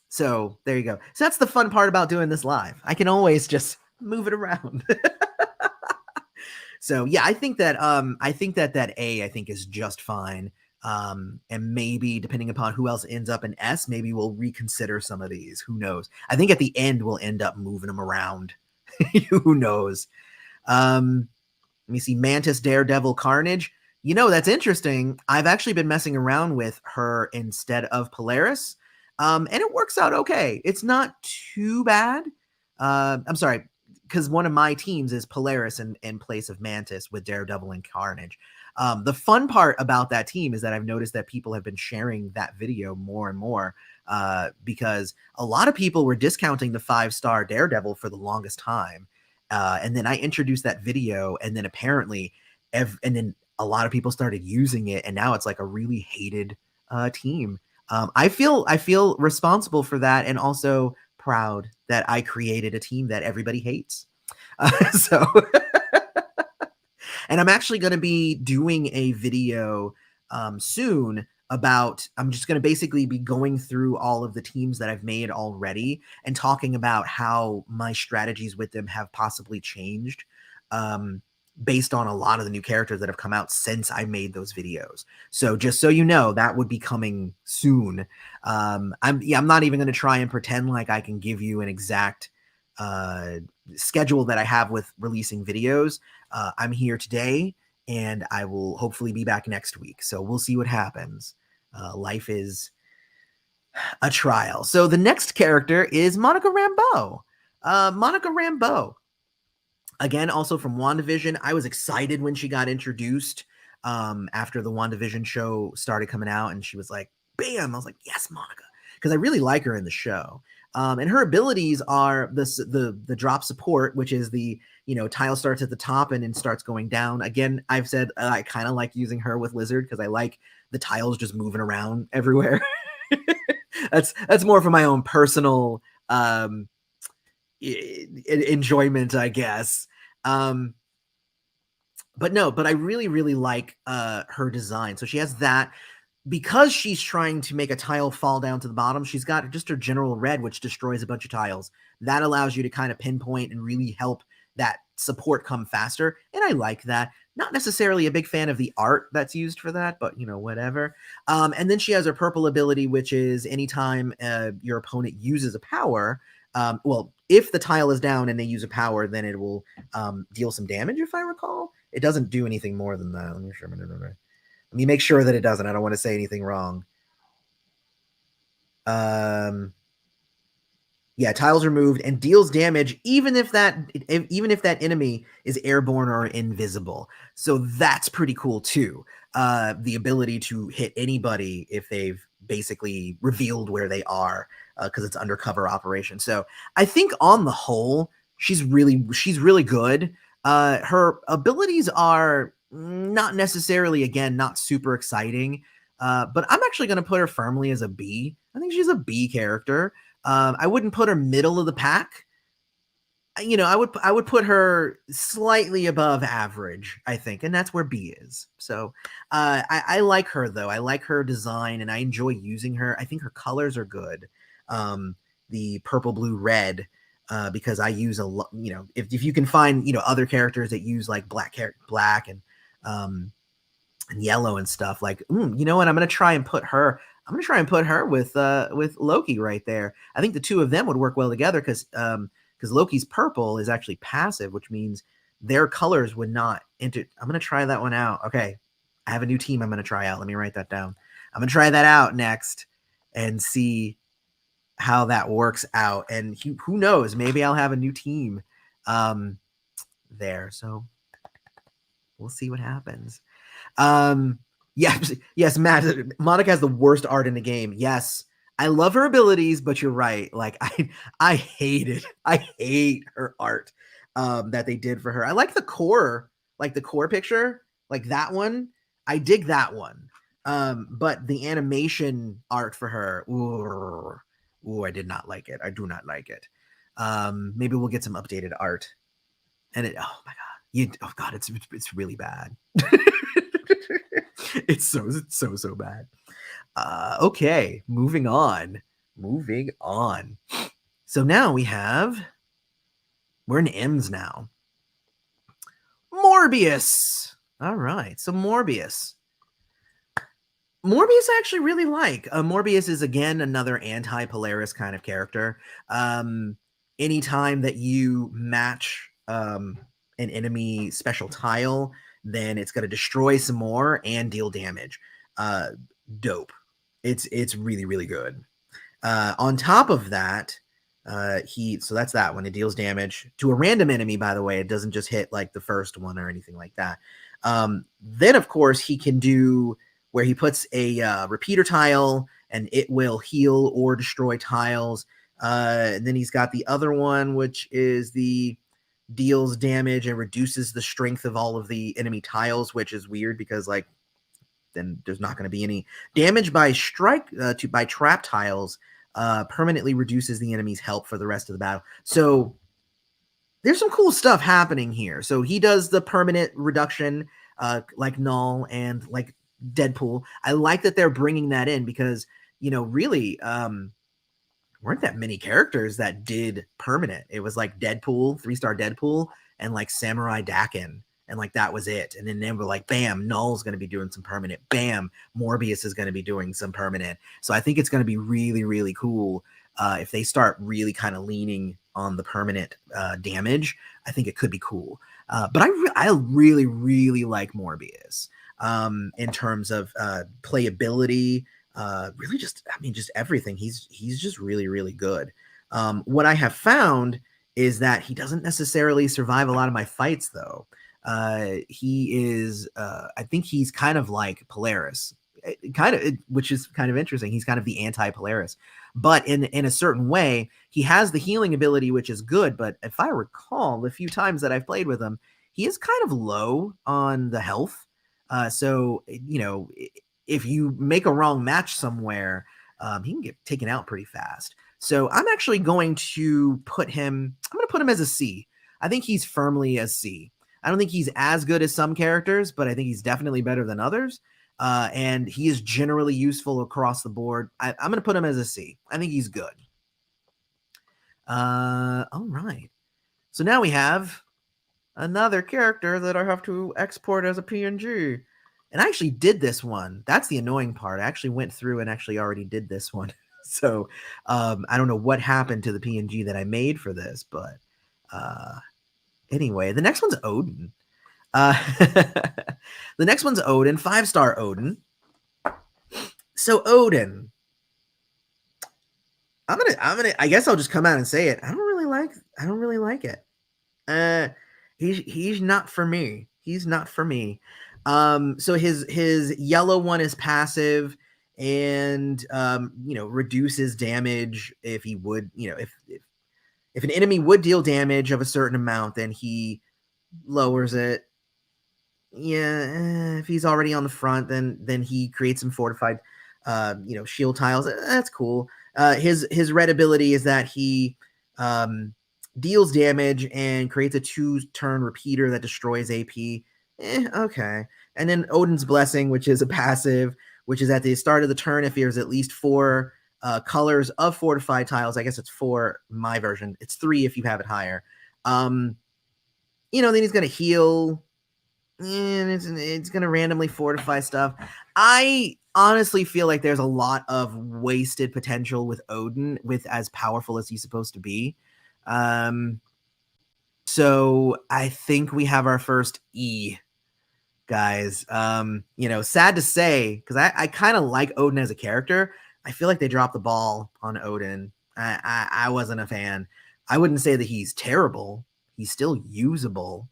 So there you go. So that's the fun part about doing this live. I can always just move it around. So yeah, I think that that A, I think, is just fine. And maybe depending upon who else ends up in S, maybe we'll reconsider some of these. Who knows? I think at the end we'll end up moving them around. Who knows? Let me see. Mantis, Daredevil, Carnage. That's interesting. I've actually been messing around with her instead of Polaris. And it works out okay. It's not too bad. I'm sorry, because one of my teams is Polaris in place of Mantis with Daredevil and Carnage. The fun part about that team is that I've noticed that people have been sharing that video more and more, because a lot of people were discounting the 5-star Daredevil for the longest time. And then I introduced that video, and then apparently and then a lot of people started using it, and now it's like a really hated team. I feel responsible for that, and also proud that I created a team that everybody hates. So, and I'm actually going to be doing a video soon about, I'm just going to basically be going through all of the teams that I've made already and talking about how my strategies with them have possibly changed based on a lot of the new characters that have come out since I made those videos. So just so you know, that would be coming soon. I'm not even going to try and pretend like I can give you an exact schedule that I have with releasing videos. I'm here today, and I will hopefully be back next week. So we'll see what happens. Life is a trial. So the next character is Monica Rambeau. Monica Rambeau. Again, also from WandaVision. I was excited when she got introduced after the WandaVision show started coming out, and she was like, bam! I was like, yes, Monica. Because I really like her in the show. And her abilities are the drop support, which is the, tile starts at the top and then starts going down. Again, I've said I kind of like using her with Lizard because I like the tiles just moving around everywhere. That's more for my own personal enjoyment, I guess. But I really, really like her design. So she has that. Because she's trying to make a tile fall down to the bottom, she's got just her general red, which destroys a bunch of tiles. That allows you to kind of pinpoint and really help that support come faster. And I like that. Not necessarily a big fan of the art that's used for that, but whatever. And then she has her purple ability, which is anytime your opponent uses a power, if the tile is down and they use a power, then it will deal some damage, if I recall. It doesn't do anything more than that. Let me make sure that it doesn't. I don't want to say anything wrong. Yeah, tiles removed and deals damage even if that enemy is airborne or invisible. So that's pretty cool too. The ability to hit anybody if they've basically revealed where they are because it's undercover operation. So I think on the whole, she's really good. Her abilities are not necessarily, again, not super exciting, but I'm actually going to put her firmly as a B. I think she's a B character. I wouldn't put her middle of the pack. You know, I would put her slightly above average, I think, and that's where B is. So I like her though. I like her design, and I enjoy using her. I think her colors are good. The purple, blue, red, because I use a lot. You know, if you can find other characters that use like black and yellow and stuff, like you know what, I'm gonna try and put her. I'm gonna try and put her with Loki right there. I think the two of them would work well together because Loki's purple is actually passive, which means their colors would not enter. I'm going to try that one out. Okay. I have a new team I'm going to try out. Let me write that down. I'm going to try that out next and see how that works out. And who knows, maybe I'll have a new team there. So we'll see what happens. Yes, Matt, Monica has the worst art in the game. Yes. I love her abilities, but you're right. Like I hate it. I hate her art that they did for her. I like the core picture, like that one. I dig that one. But the animation art for her, ooh, I did not like it. I do not like it. Maybe we'll get some updated art. And oh my god, it's really bad. It's so bad. Okay, moving on. So now we're in M's now. Morbius. All right, so Morbius I actually really like. Morbius is, again, another anti-Polaris kind of character. Anytime that you match an enemy special tile, then it's going to destroy some more and deal damage. Dope. It's really, really good. On top of that, so that's that one. It deals damage to a random enemy, by the way. It doesn't just hit like the first one or anything like that. Then, of course, he can do where he puts a repeater tile and it will heal or destroy tiles. And then he's got the other one, which is the deals damage and reduces the strength of all of the enemy tiles, which is weird because, like, then there's not going to be any damage by by trap tiles. Permanently reduces the enemy's health for the rest of the battle. So there's some cool stuff happening here. So he does the permanent reduction, like Knull and like Deadpool. I like that they're bringing that in because, really, weren't that many characters that did permanent. It was like Deadpool, 3-star Deadpool, and like Samurai Daken. And like that was it. And then we're like, bam, Knull's going to be doing some permanent. Bam, Morbius is going to be doing some permanent. So I think it's going to be really, really cool if they start really kind of leaning on the permanent damage. I think it could be cool. But I really, really like Morbius in terms of playability. Really just everything. He's just really, really good. What I have found is that he doesn't necessarily survive a lot of my fights, though. He is, I think he's kind of like Polaris, which is kind of interesting. He's kind of the anti-Polaris, but in a certain way, he has the healing ability, which is good. But if I recall, the few times that I've played with him, he is kind of low on the health. So, if you make a wrong match somewhere, he can get taken out pretty fast. So I'm actually going to put him as a C. I think he's firmly a C. I don't think he's as good as some characters, but I think he's definitely better than others. And he is generally useful across the board. I'm going to put him as a C. I think he's good. All right. So now we have another character that I have to export as a PNG. And I actually did this one. That's the annoying part. I actually went through and actually already did this one. So I don't know what happened to the PNG that I made for this, but anyway, the next one's Odin. The next one's Odin, 5-star Odin. So Odin, I guess I'll just come out and say it. I don't really like it. He's not for me. So his yellow one is passive, and reduces damage if he would, if an enemy would deal damage of a certain amount, then he lowers it. Yeah, if he's already on the front, then he creates some fortified shield tiles. That's cool. His red ability is that he deals damage and creates a 2-turn repeater that destroys AP. Okay. And then Odin's Blessing, which is a passive, which is at the start of the turn if there's at least 4 colors of fortified tiles. I guess it's 4 my version. It's 3 if you have it higher. Then he's going to heal, and it's going to randomly fortify stuff. I honestly feel like there's a lot of wasted potential with Odin, with as powerful as he's supposed to be. So I think we have our first E, guys. Sad to say, because I kind of like Odin as a character. I feel like they dropped the ball on Odin. I wasn't a fan. I wouldn't say that he's terrible. He's still usable.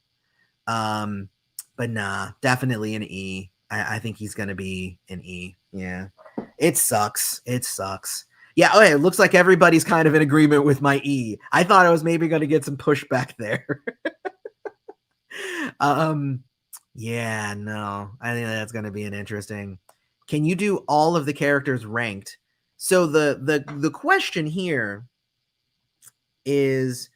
But nah, definitely an E. I think he's going to be an E. Yeah. It sucks. It sucks. Yeah, okay, it looks like everybody's kind of in agreement with my E. I thought I was maybe going to get some pushback there. Yeah, no. I think that's going to be an interesting. Can you do all of the characters ranked? So the question here is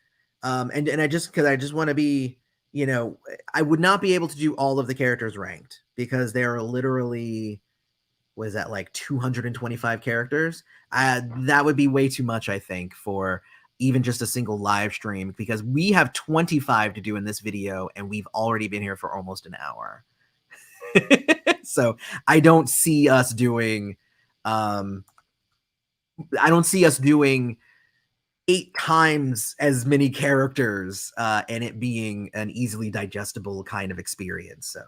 and I just want to be, I would not be able to do all of the characters ranked because there are literally, what is that, like 225 characters? That would be way too much, I think, for even just a single live stream, because we have 25 to do in this video and we've already been here for almost an hour. So I don't see us doing 8 times as many characters and it being an easily digestible kind of experience. So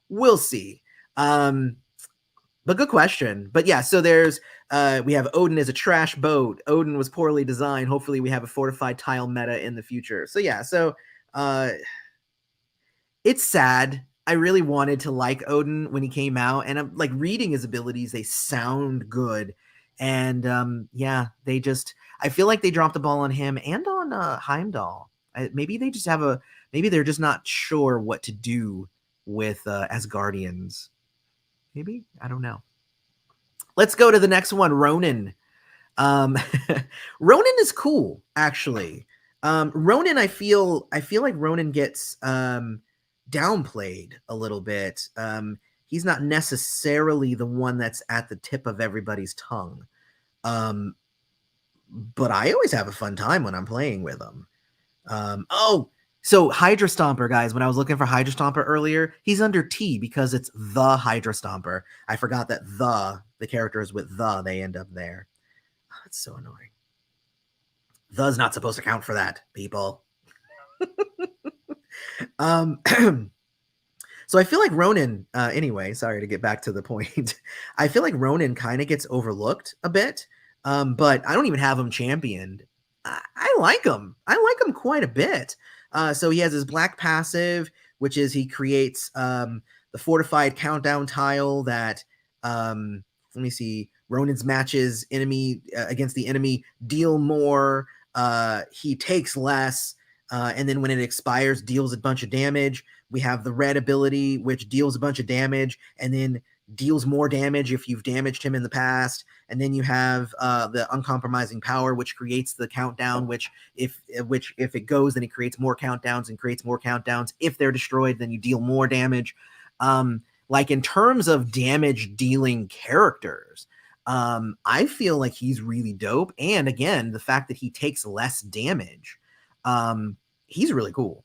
we'll see. But good question. But yeah, so there's we have Odin as a trash boat. Odin was poorly designed. Hopefully we have a fortified tile meta in the future. So yeah, so it's sad. I really wanted to like Odin when he came out, and I'm like reading his abilities, they sound good. And yeah, I feel like they dropped the ball on him and on Heimdall. Maybe they're just not sure what to do with Asgardians. Maybe, I don't know. Let's go to the next one, Rhonan. Rhonan is cool, actually. Rhonan, I feel like Rhonan gets downplayed a little bit. He's not necessarily the one that's at the tip of everybody's tongue. But I always have a fun time when I'm playing with him. So Hydra-Stomper, guys, when I was looking for Hydra-Stomper earlier, he's under T because it's the Hydra-Stomper. I forgot that the character is with the, they end up there. Oh, that's so annoying. The's not supposed to count for that, people. So I feel like Rhonan, anyway, sorry to get back to the point. I feel like Rhonan kind of gets overlooked a bit, but I don't even have him championed. I like him. I like him quite a bit. So he has his black passive, which is he creates the fortified countdown tile that, let me see, Rhonan's matches enemy against the enemy deal more. He takes less, and then when it expires, deals a bunch of damage. We have the red ability, which deals a bunch of damage and then deals more damage if you've damaged him in the past. And then you have the uncompromising power, which creates the countdown, which if it goes, then it creates more countdowns and creates more countdowns. If they're destroyed, then you deal more damage. Like in terms of damage dealing characters, I feel like he's really dope. And again, the fact that he takes less damage, he's really cool.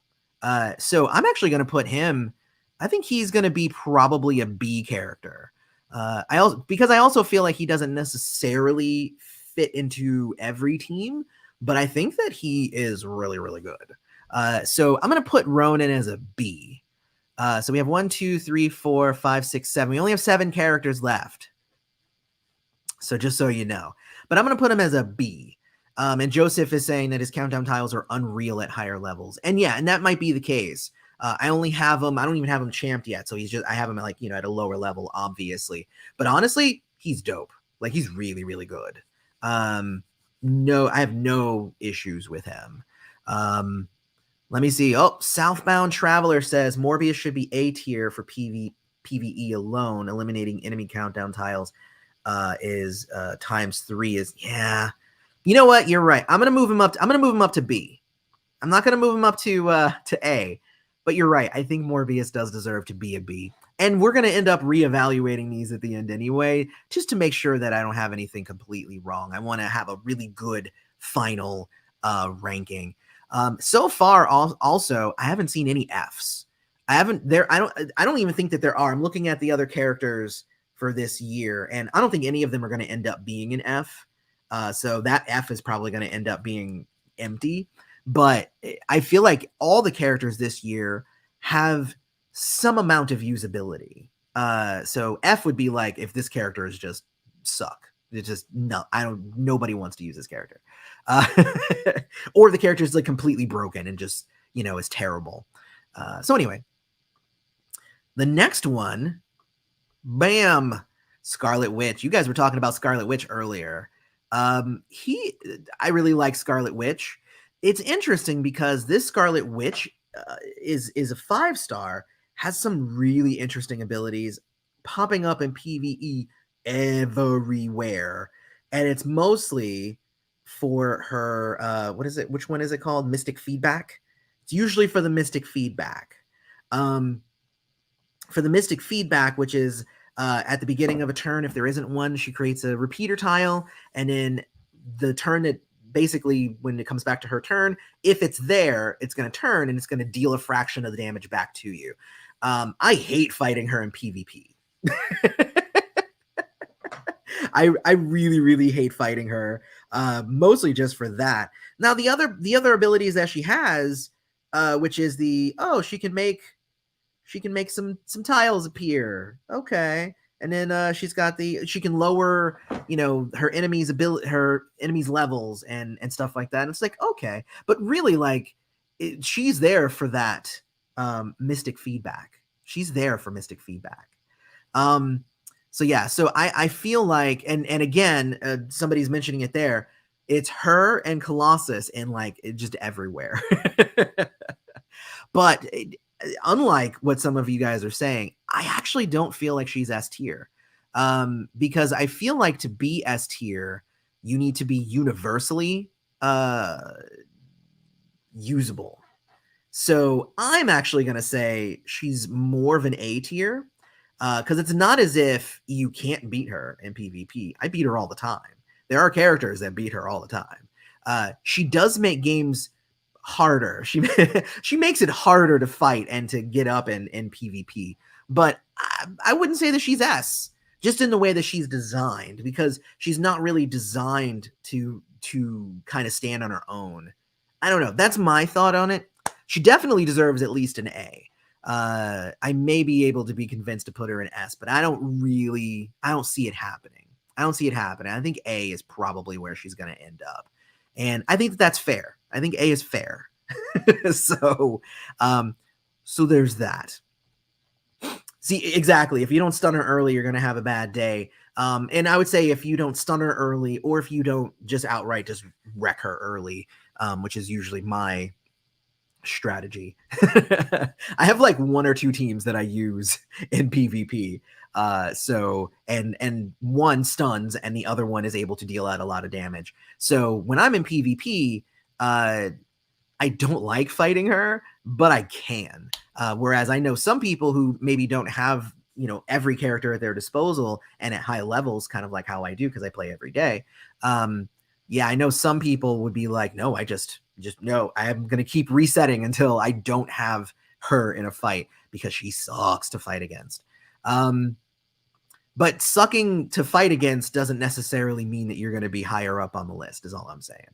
So I'm actually going to put him, I think he's going to be probably a B character. Because I also feel like he doesn't necessarily fit into every team, but I think that he is really, really good. So I'm going to put Rhonan as a B. So we have 1, 2, 3, 4, 5, 6, 7. We only have 7 characters left. So just so you know, but I'm going to put him as a B. And Joseph is saying that his countdown tiles are unreal at higher levels. And yeah, and that might be the case. I only have him. I don't even have him champed yet. So I have him at at a lower level, obviously. But honestly, he's dope. Like, he's really, really good. No, I have no issues with him. Let me see. Oh, Southbound Traveler says Morbius should be A tier for PvE alone. Eliminating enemy countdown tiles is ×3 is, yeah. You know what? You're right. I'm gonna move him up. I'm gonna move him up to B. I'm not gonna move him up to A. But you're right. I think Morbius does deserve to be a B. And we're gonna end up reevaluating these at the end anyway, just to make sure that I don't have anything completely wrong. I want to have a really good final ranking. So far, also, I haven't seen any Fs. I don't even think that there are. I'm looking at the other characters for this year, and I don't think any of them are going to end up being an F. So that F is probably going to end up being empty. But I feel like all the characters this year have some amount of usability. So F would be like if this character is just suck. It's just no, nobody wants to use this character. Or the character is like completely broken and just, is terrible. So anyway, the next one, bam, Scarlet Witch. You guys were talking about Scarlet Witch earlier. I really like Scarlet Witch. It's interesting because this Scarlet Witch is a 5-star, has some really interesting abilities popping up in PvE everywhere. And it's mostly for her, what is it? Which one is it called? Mystic Feedback. It's usually for the Mystic Feedback. For the Mystic Feedback, which is at the beginning of a turn, if there isn't one, she creates a repeater tile. And then the turn that basically when it comes back to her turn, if it's there, it's going to turn and it's going to deal a fraction of the damage back to you. I hate fighting her in PvP. I really, really hate fighting her, mostly just for that. Now, the other abilities that she has, which is she can make some tiles appear. Okay. And then she's got she can lower, her enemies' levels and stuff like that. And it's like, okay. But really, like, she's there for that Mystic Feedback. She's there for Mystic Feedback. So yeah, so I feel like, and again, somebody's mentioning it there, it's her and Colossus and like just everywhere. But unlike what some of you guys are saying, I actually don't feel like she's S tier. Because I feel like to be S tier, you need to be universally usable. So I'm actually going to say she's more of an A tier, because it's not as if you can't beat her in PvP. I beat her all the time. There are characters that beat her all the time. She does make games harder. She makes it harder to fight and to get up in PvP. But I wouldn't say that she's S, just in the way that she's designed, because she's not really designed to kind of stand on her own. I don't know. That's my thought on it. She definitely deserves at least an A. I may be able to be convinced to put her in S, but I don't see it happening. I think A is probably where she's going to end up. And I think that's fair. I think A is fair. So there's that. See, exactly. If you don't stun her early, you're going to have a bad day. And I would say if you don't stun her early, or if you don't just outright just wreck her early, which is usually my strategy. I have like 1 or 2 teams that I use in PvP. And one stuns and the other one is able to deal out a lot of damage. So when I'm in PvP, I don't like fighting her, but I can. Whereas I know some people who maybe don't have, every character at their disposal and at high levels, kind of like how I do, because I play every day. Yeah, I know some people would be like, no, I just no, I'm going to keep resetting until I don't have her in a fight, because she sucks to fight against. But sucking to fight against doesn't necessarily mean that you're going to be higher up on the list, is all I'm saying.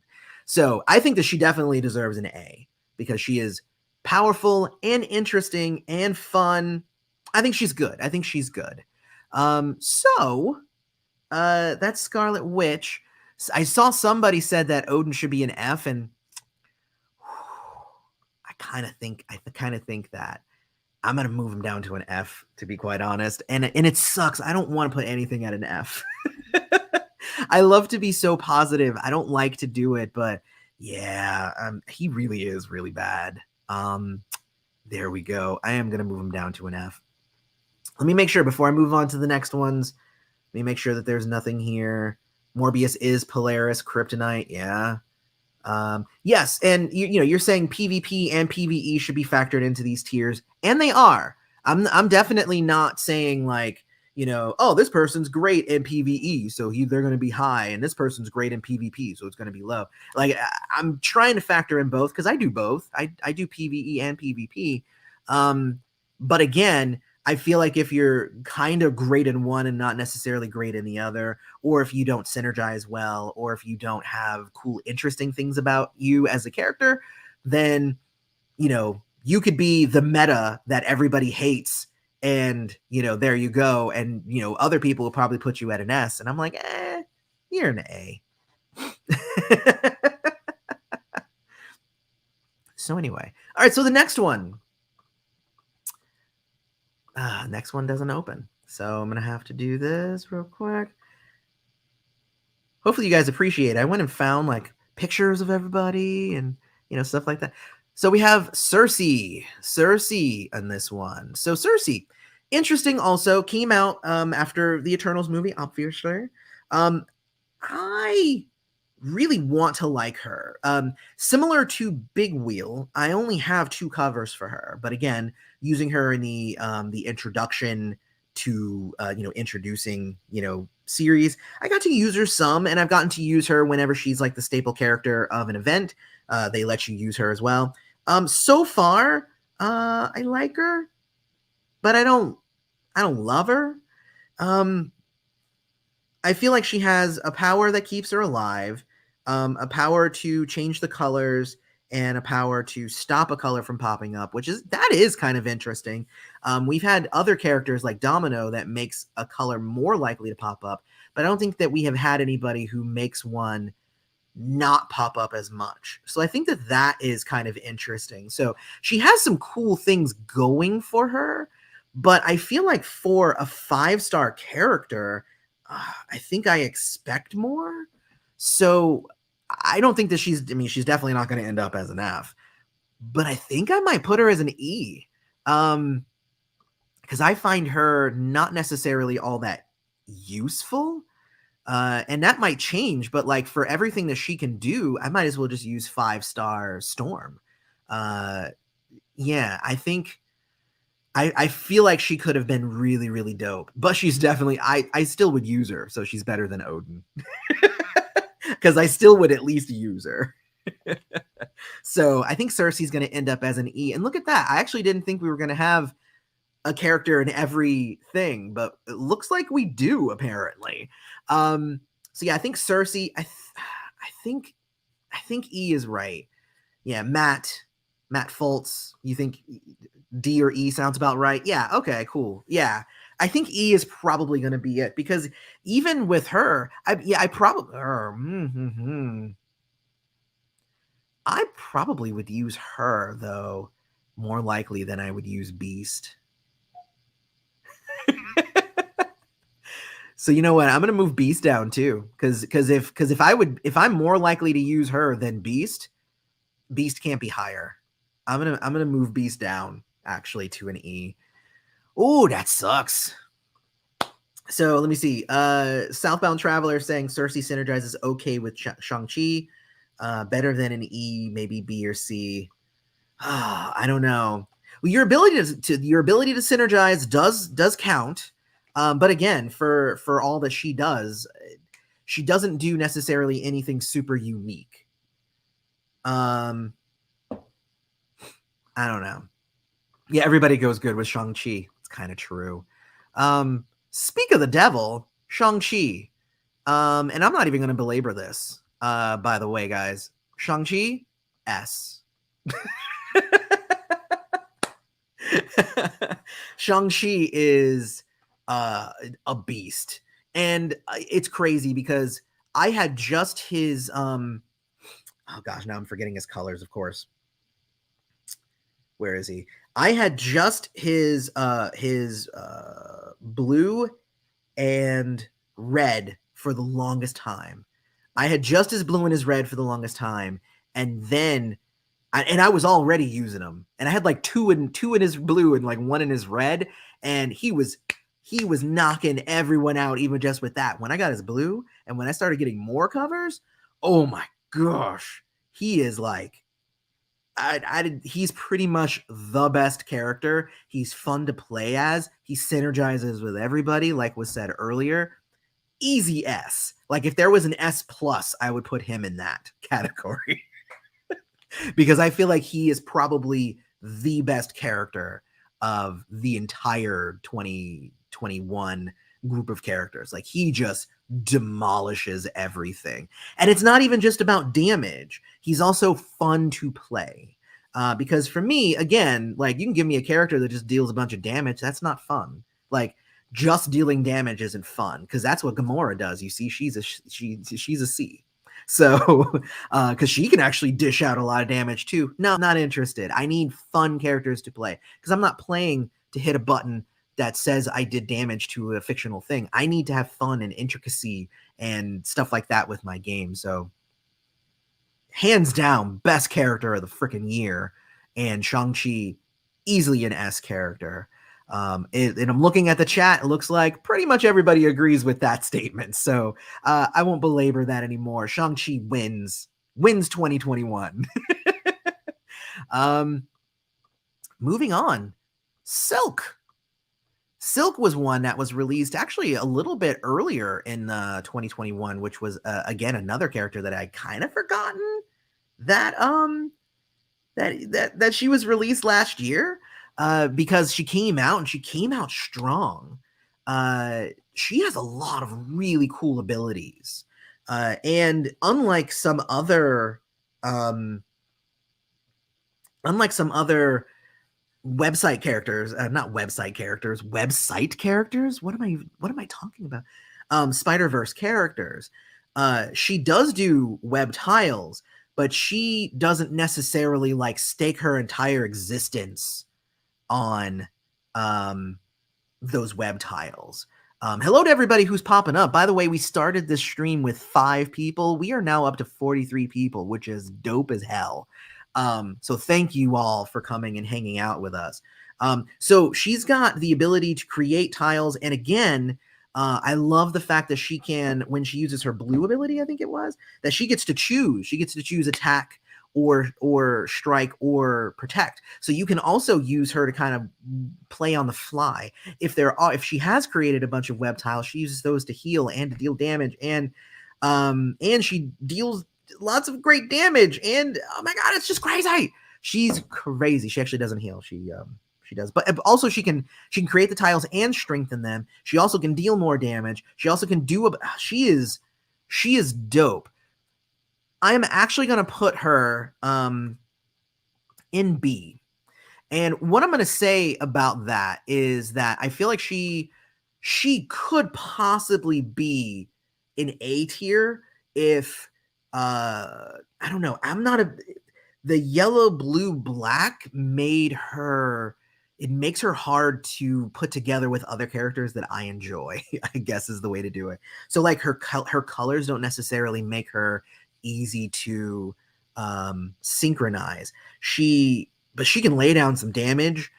So I think that she definitely deserves an A, because she is powerful and interesting and fun. I think she's good. So that's Scarlet Witch. I saw somebody said that Odin should be an F, and I kind of think that I'm going to move him down to an F, to be quite honest. And it sucks. I don't want to put anything at an F. I love to be so positive. I don't like to do it, but yeah, he really is really bad. There we go. I am going to move him down to an F. Let me make sure before I move on to the next ones. Let me make sure that there's nothing here. Morbius is Polaris, Kryptonite. Yeah. Yes, and you're saying PvP and PvE should be factored into these tiers, and they are. I'm definitely not saying like, oh, this person's great in PvE, so they're going to be high, and this person's great in PvP, so it's going to be low. Like, I'm trying to factor in both because I do both. I do PvE and PvP. But again, I feel like if you're kind of great in one and not necessarily great in the other, or if you don't synergize well, or if you don't have cool, interesting things about you as a character, then, you could be the meta that everybody hates. And, there you go. And, other people will probably put you at an S. And I'm like, you're an A. So anyway. All right. So the next one. Next one doesn't open. So I'm going to have to do this real quick. Hopefully you guys appreciate it. I went and found like pictures of everybody and, stuff like that. So we have Sersi in this one. So Sersi, interesting also, came out after the Eternals movie, obviously. I really want to like her. Similar to Big Wheel, I only have 2 covers for her, but again, using her in the introduction to introducing series, I got to use her some, and I've gotten to use her whenever she's like the staple character of an event. They let you use her as well. So far, I like her, but I don't love her. I feel like she has a power that keeps her alive, a power to change the colors, and a power to stop a color from popping up, that is kind of interesting. We've had other characters like Domino that makes a color more likely to pop up, but I don't think that we have had anybody who makes one not pop up as much. So I think that is kind of interesting. So she has some cool things going for her, but I feel like for a 5-star character, I think I expect more. So I don't think that she's definitely not going to end up as an F, but I think I might put her as an E. Because I find her not necessarily all that useful. And that might change, but like for everything that she can do, I might as well just use 5-star Storm. Yeah, I think I feel like she could have been really, really dope, but she's definitely, I still would use her. So she's better than Odin because I still would at least use her. So I think Sersi's going to end up as an E, and look at that. I actually didn't think we were going to have a character in everything, but it looks like we do apparently. So yeah, I think Sersi, I think E is right. Yeah, Matt Fultz, you think D or E sounds about right? Yeah, okay, cool. Yeah, I think E is probably going to be it, because even with her, I probably would use her though more likely than I would use Beast. So you know what? I'm gonna move Beast down too, because if I'm more likely to use her than Beast can't be higher. I'm gonna move Beast down actually to an E. Oh, that sucks. So let me see. Southbound Traveler saying Sersi synergizes okay with Shang-Chi. Better than an E, maybe B or C. I don't know. Well, your ability to synergize does count. But again, for all that she doesn't do necessarily anything super unique. I don't know. Yeah, everybody goes good with Shang-Chi. It's kind of true. Speak of the devil, Shang-Chi. And I'm not even going to belabor this, by the way, guys. Shang-Chi, S. Shang-Chi is a beast, and it's crazy because I had just his oh gosh, now I'm forgetting his colors, of course. Where is he? I had just his blue and red for the longest time. I had just his blue and his red for the longest time, and then I was already using him, and I had like two in his blue and like one in his red, and he was knocking everyone out even just with that. When I got his blue and when I started getting more covers, oh my gosh, he is like he's pretty much the best character. He's fun to play as. He synergizes with everybody, like was said earlier. Easy S. Like if there was an S plus, I would put him in that category. Because I feel like he is probably the best character of the entire 2021 group of characters. Like he just demolishes everything. And it's not even just about damage. He's also fun to play. Because for me, again, like you can give me a character that just deals a bunch of damage. That's not fun. Like just dealing damage isn't fun because that's what Gamora does. You see, she's a C. So, because she can actually dish out a lot of damage too. No, not interested. I need fun characters to play because I'm not playing to hit a button that says I did damage to a fictional thing. I need to have fun and intricacy and stuff like that with my game. So, hands down, best character of the freaking year. And Shang-Chi, easily an S character. And I'm looking at the chat. It looks like pretty much everybody agrees with that statement. So I won't belabor that anymore. Shang-Chi wins 2021. Moving on. Silk was one that was released actually a little bit earlier in 2021, which was again another character that I kind of forgotten that that she was released last year. Because she came out strong. She has a lot of really cool abilities. And unlike some other website characters, website characters. What am I talking about? Spider-Verse characters. She does do web tiles, but she doesn't necessarily like stake her entire existence on those web tiles. Hello to everybody who's popping up. By the way, we started this stream with 5 people. We are now up to 43 people, which is dope as hell. So thank you all for coming and hanging out with us. So she's got the ability to create tiles. And again, I love the fact that she can, when she uses her blue ability, I think it was, that she gets to choose. She gets to choose attack or strike or protect. So you can also use her to kind of play on the fly. If she has created a bunch of web tiles, she uses those to heal and to deal damage, and she deals lots of great damage. And oh my god, it's just crazy. She's crazy. She actually doesn't heal. She does, but also she can create the tiles and strengthen them. She also can deal more damage. She also can do she is dope. I am actually going to put her in B. And what I'm going to say about that is that I feel like she could possibly be in A tier if I don't know. The yellow, blue, black makes her hard to put together with other characters that I enjoy, I guess is the way to do it. So like her colors don't necessarily make her easy to synchronize. But she can lay down some damage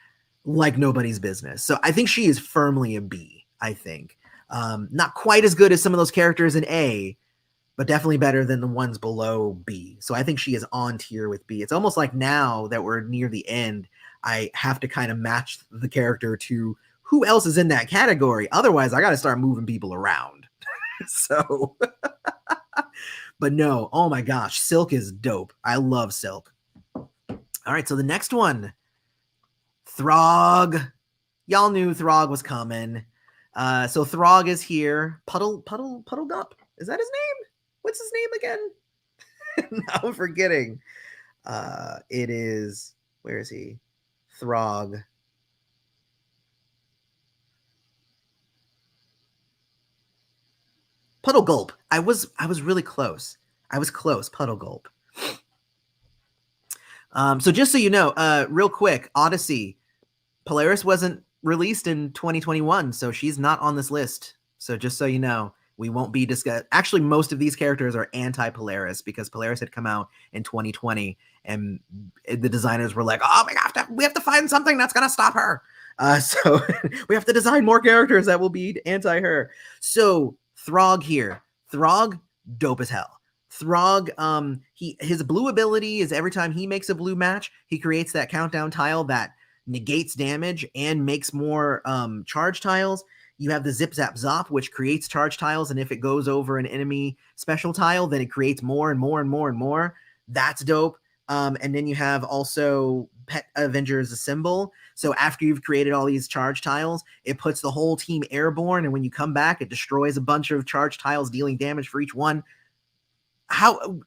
like nobody's business. So I think she is firmly a B, I think. Not quite as good as some of those characters in A, but definitely better than the ones below B. So I think she is on tier with B. It's almost like now that we're near the end, I have to kind of match the character to who else is in that category. Otherwise, I got to start moving people around. So... But no, oh my gosh, Silk is dope. I love Silk. All right, so the next one, Throg. Y'all knew Throg was coming. So Throg is here. Puddle Gup. Is that his name? What's his name again? Now I'm forgetting. It is, where is he? Throg. Puddle Gulp. I was really close. I was close. Puddle Gulp. So just so you know, real quick, Odyssey. Polaris wasn't released in 2021, so she's not on this list. So just so you know, We won't be discussed. Actually, most of these characters are anti-Polaris because Polaris had come out in 2020, and the designers were like, "Oh, we have to find something that's gonna stop her." So we have to design more characters that will be anti-her. So Throg here, Throg, dope as hell. Throg, his blue ability is every time he makes a blue match, he creates that countdown tile that negates damage and makes more charge tiles. You have the Zip Zap Zop, which creates charge tiles, and if it goes over an enemy special tile, then it creates more and more and more and more. That's dope. And then you have also Pet Avengers Assemble. So after you've created all these charge tiles, it puts the whole team airborne, and when you come back, it destroys a bunch of charge tiles, dealing damage for each one. How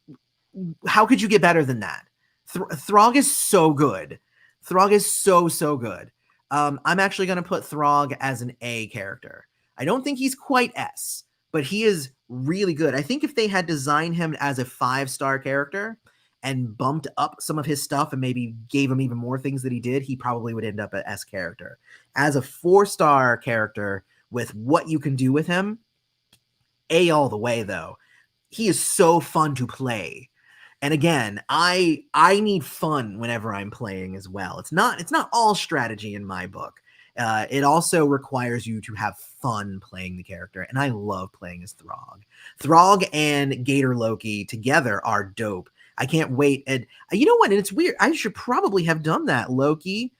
could you get better than that? Throg is so good. Throg is so good. I'm actually going to put Throg as an A character. I don't think he's quite S, but he is really good. I think if they had designed him as a 5-star character and bumped up some of his stuff and maybe gave him even more things that he did, he probably would end up an S character. As a 4-star character with what you can do with him, A all the way though. He is so fun to play. And again, I need fun whenever I'm playing as well. It's not all strategy in my book. It also requires you to have fun playing the character, and I love playing as Throg. Throg and Gator Loki together are dope. I can't wait. And you know what? And it's weird. I should probably have done that. Loki,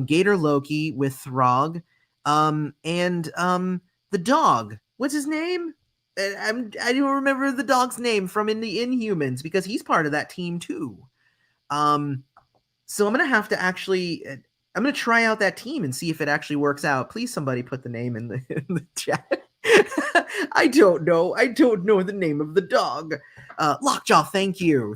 Gator Loki with Throg, and the dog. What's his name? I don't remember the dog's name from in the Inhumans because he's part of that team too. So I'm gonna have to actually, I'm gonna try out that team and see if it actually works out. Please, somebody put the name in the chat. I don't know the name of the dog. Lockjaw, thank you.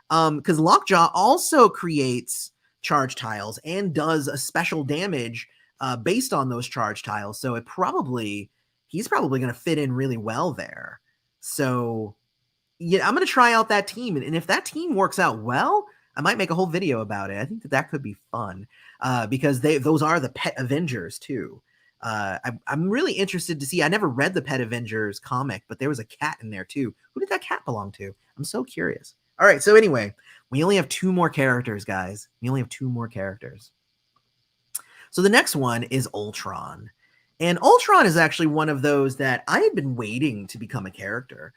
Because Lockjaw also creates charge tiles and does a special damage based on those charge tiles. So he's probably going to fit in really well there. So yeah, I'm going to try out that team. And if that team works out well, I might make a whole video about it. I think that could be fun because those are the Pet Avengers too. I'm really interested to see. I never read the Pet Avengers comic, but there was a cat in there too. Who did that cat belong to? I'm so curious. All right. So anyway, we only have 2 more characters, guys. We only have 2 more characters. So the next one is Ultron. And Ultron is actually one of those that I had been waiting to become a character.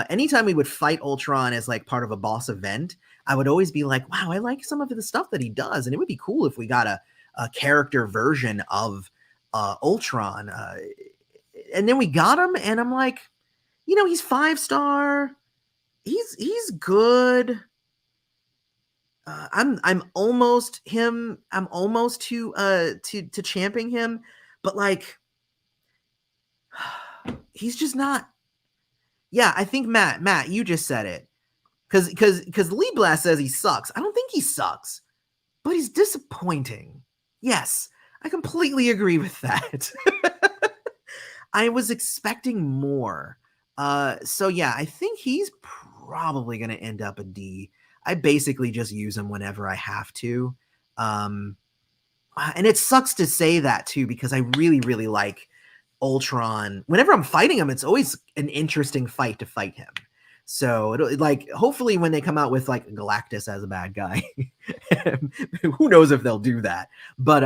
Anytime we would fight Ultron as like part of a boss event, I would always be like, wow, I like some of the stuff that he does. And it would be cool if we got a character version of Ultron. And then we got him, and I'm like, he's 5-star. He's good. I'm almost him. I'm almost to champing him, but like, he's just not. Yeah, I think Matt, you just said it. Because Lee Blast says he sucks. I don't think he sucks, but he's disappointing. Yes, I completely agree with that. I was expecting more. So yeah, I think he's probably going to end up a D. I basically just use him whenever I have to. And it sucks to say that too, because I really, really like Ultron. Whenever I'm fighting him, it's always an interesting fight to fight him. So hopefully when they come out with like Galactus as a bad guy, who knows if they'll do that, but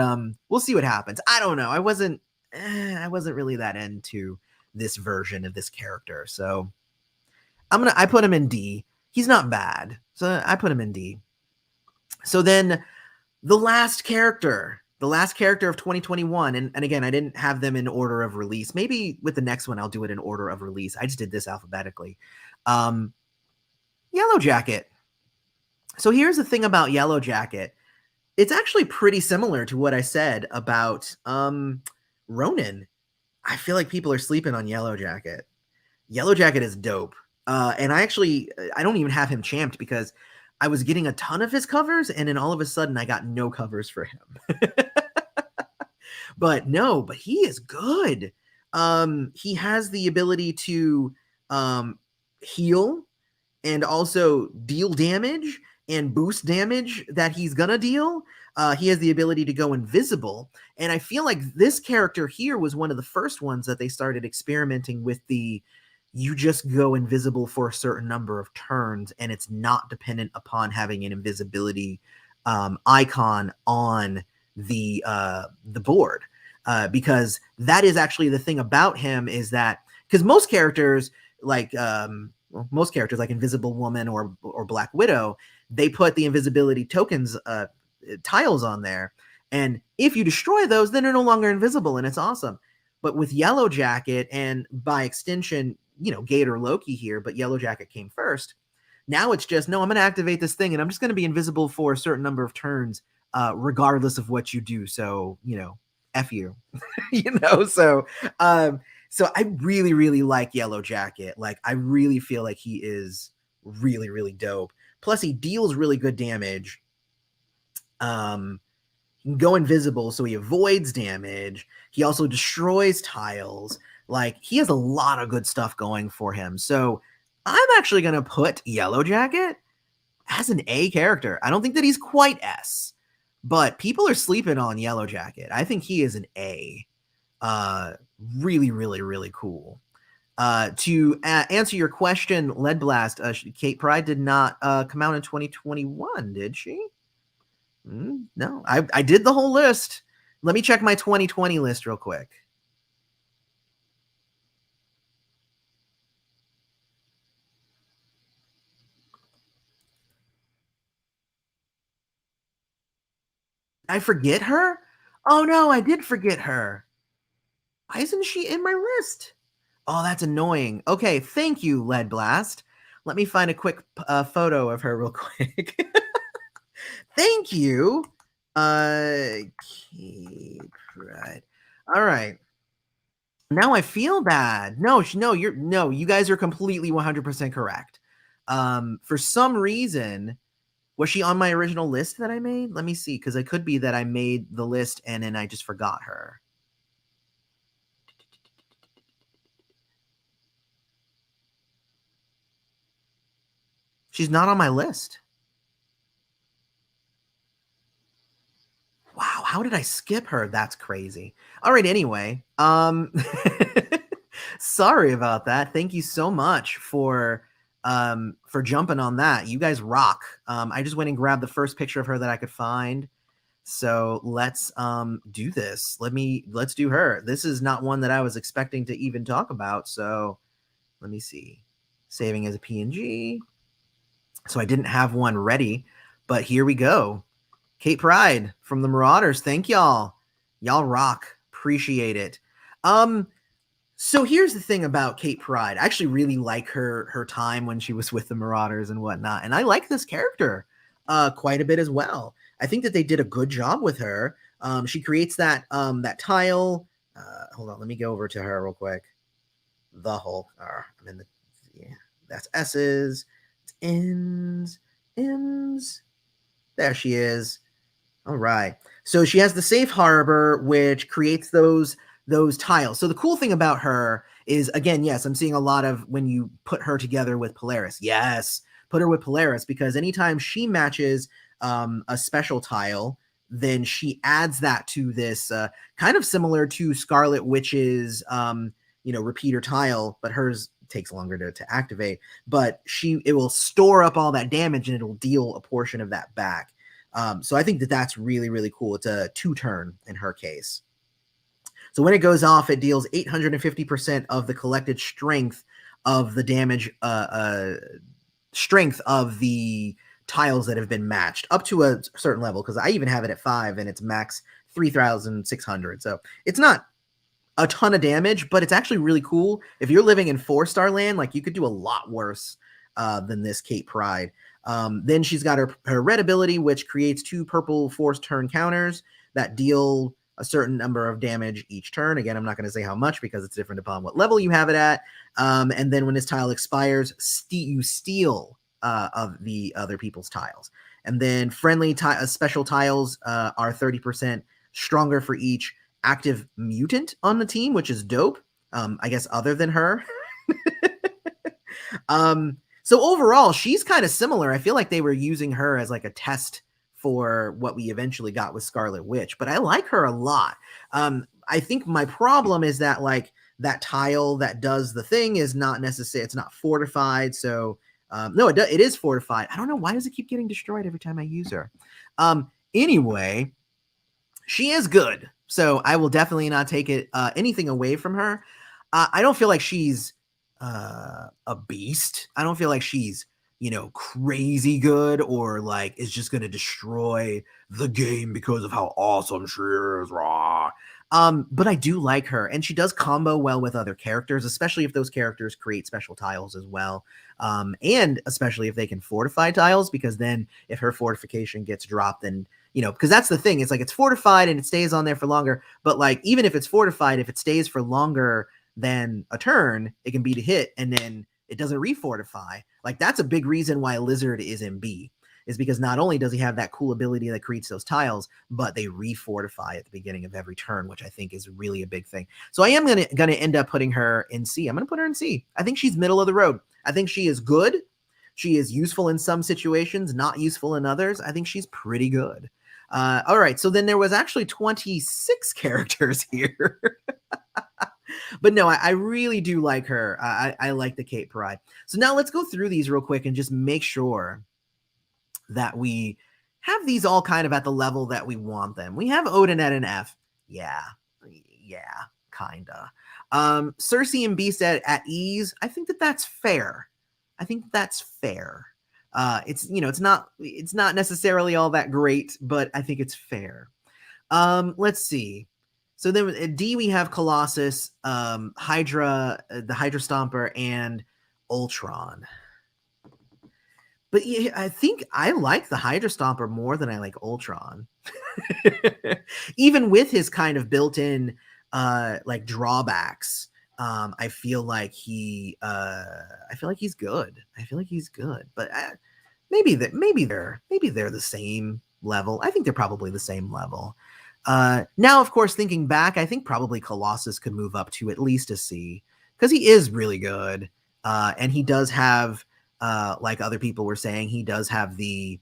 we'll see what happens. I don't know. I wasn't really that into this version of this character. So I put him in D. He's not bad. So I put him in D. So then the last character of 2021. And again, I didn't have them in order of release. Maybe with the next one, I'll do it in order of release. I just did this alphabetically. Yellowjacket. So here's the thing about Yellowjacket. It's actually pretty similar to what I said about Rhonan. I feel like people are sleeping on Yellowjacket. Yellowjacket is dope. And I don't even have him champed because I was getting a ton of his covers, and then all of a sudden I got no covers for him. But he is good. He has the ability to heal and also deal damage and boost damage that he's gonna deal. he has the ability to go invisible. And I feel like this character here was one of the first ones that they started experimenting with you just go invisible for a certain number of turns, and it's not dependent upon having an invisibility icon on the board. Because that is actually the thing about him, is that because most characters like Invisible Woman or Black Widow, they put the invisibility tokens tiles on there, and if you destroy those, then they're no longer invisible, and it's awesome. But with Yellowjacket, and by extension, Gator Loki here, but Yellowjacket came first. Now it's just, no, I'm going to activate this thing, and I'm just going to be invisible for a certain number of turns, regardless of what you do. So, F you, so I really, really like Yellowjacket. Like, I really feel like he is really, really dope. Plus, he deals really good damage. He can go invisible, so he avoids damage. He also destroys tiles. Like, he has a lot of good stuff going for him. So I'm actually going to put Yellowjacket as an A character. I don't think that he's quite S, but people are sleeping on Yellowjacket. I think he is an A. Really, really, really cool. To answer your question, Lead Blast, Kate Pryde did not come out in 2021, did she? No, I did the whole list. Let me check my 2020 list real quick. I forget her? Oh no, I did forget her. Why isn't she in my list? Oh, that's annoying. Okay, thank you, Lead Blast. Let me find a quick photo of her real quick. Thank you. Kate Pryde. All right. Now I feel bad. No, you guys are completely 100% correct. For some reason, was she on my original list that I made? Let me see, because it could be that I made the list and then I just forgot her. She's not on my list. Wow, how did I skip her? That's crazy. All right, anyway. Sorry about that. Thank you so much for jumping on that. You guys rock. I just went and grabbed the first picture of her that I could find. So let's do this. Let's do her. This is not one that I was expecting to even talk about. So let me see. Saving as a PNG. So I didn't have one ready, but here we go. Kate Pryde from the Marauders. Thank y'all. Y'all rock. Appreciate it. So here's the thing about Kate Pryde. I actually really like her time when she was with the Marauders and whatnot. And I like this character quite a bit as well. I think that they did a good job with her. She creates that tile. Hold on, let me go over to her real quick. The Hulk. I'm in the, yeah, that's S's. It's N's. There she is. All right. So she has the safe harbor, which creates those tiles. So the cool thing about her is, again, yes, I'm seeing a lot of when you put her together with Polaris. Yes, put her with Polaris, because anytime she matches a special tile, then she adds that to this kind of similar to Scarlet Witch's repeater tile, but hers takes longer to activate. But it will store up all that damage and it'll deal a portion of that back. So I think that that's really, really cool. It's a 2-turn in her case. So when it goes off, it deals 850% of the collected strength of the damage, strength of the tiles that have been matched up to a certain level, because I even have it at 5 and it's max 3,600. So it's not a ton of damage, but it's actually really cool. If you're living in 4-star land, like, you could do a lot worse than this Kate Pryde. Then she's got her red ability, which creates 2 purple force turn counters that deal a certain number of damage each turn. Again, I'm not going to say how much because it's different upon what level you have it at. And then when this tile expires, you steal of the other people's tiles. And then friendly special tiles are 30% stronger for each active mutant on the team, which is dope. I guess other than her. So overall, she's kind of similar. I feel like they were using her as like a test for what we eventually got with Scarlet Witch, but I like her a lot. I think my problem is that like that tile that does the thing is not necessary. It's not fortified. So no, it is fortified. I don't know. Why does it keep getting destroyed every time I use her? Anyway, she is good. So I will definitely not take anything away from her. I don't feel like she's a beast. I don't feel like she's, crazy good or like is just going to destroy the game because of how awesome she is. Rah. But I do like her, and she does combo well with other characters, especially if those characters create special tiles as well. And especially if they can fortify tiles, because then if her fortification gets dropped, then, because that's the thing. It's like it's fortified and it stays on there for longer. But like, even if it's fortified, if it stays for longer than a turn, it can beat a hit, and then it doesn't refortify. Like, that's a big reason why Lizard is in B, is because not only does he have that cool ability that creates those tiles, but they refortify at the beginning of every turn, which I think is really a big thing. So I am gonna end up putting her in C. I'm gonna put her in C. I think she's middle of the road. I think she is good. She is useful in some situations, not useful in others. I think she's pretty good. All right, so then there was actually 26 characters here. But no, I really do like her. I like the Cape Pryde. So now let's go through these real quick and just make sure that we have these all kind of at the level that we want them. We have Odin at an F. Yeah, kinda. Sersi and Beast at ease. I think that's fair. It's not necessarily all that great, but I think it's fair. Let's see. So then at D we have Colossus, Hydra, the Hydra-Stomper, and Ultron. But yeah, I think I like the Hydra-Stomper more than I like Ultron. Even with his kind of built-in like drawbacks, I feel like he's good. But maybe they're the same level. I think they're probably the same level. Now, of course, thinking back, I think probably Colossus could move up to at least a C, because he is really good. And he does have, like other people were saying, he does have the,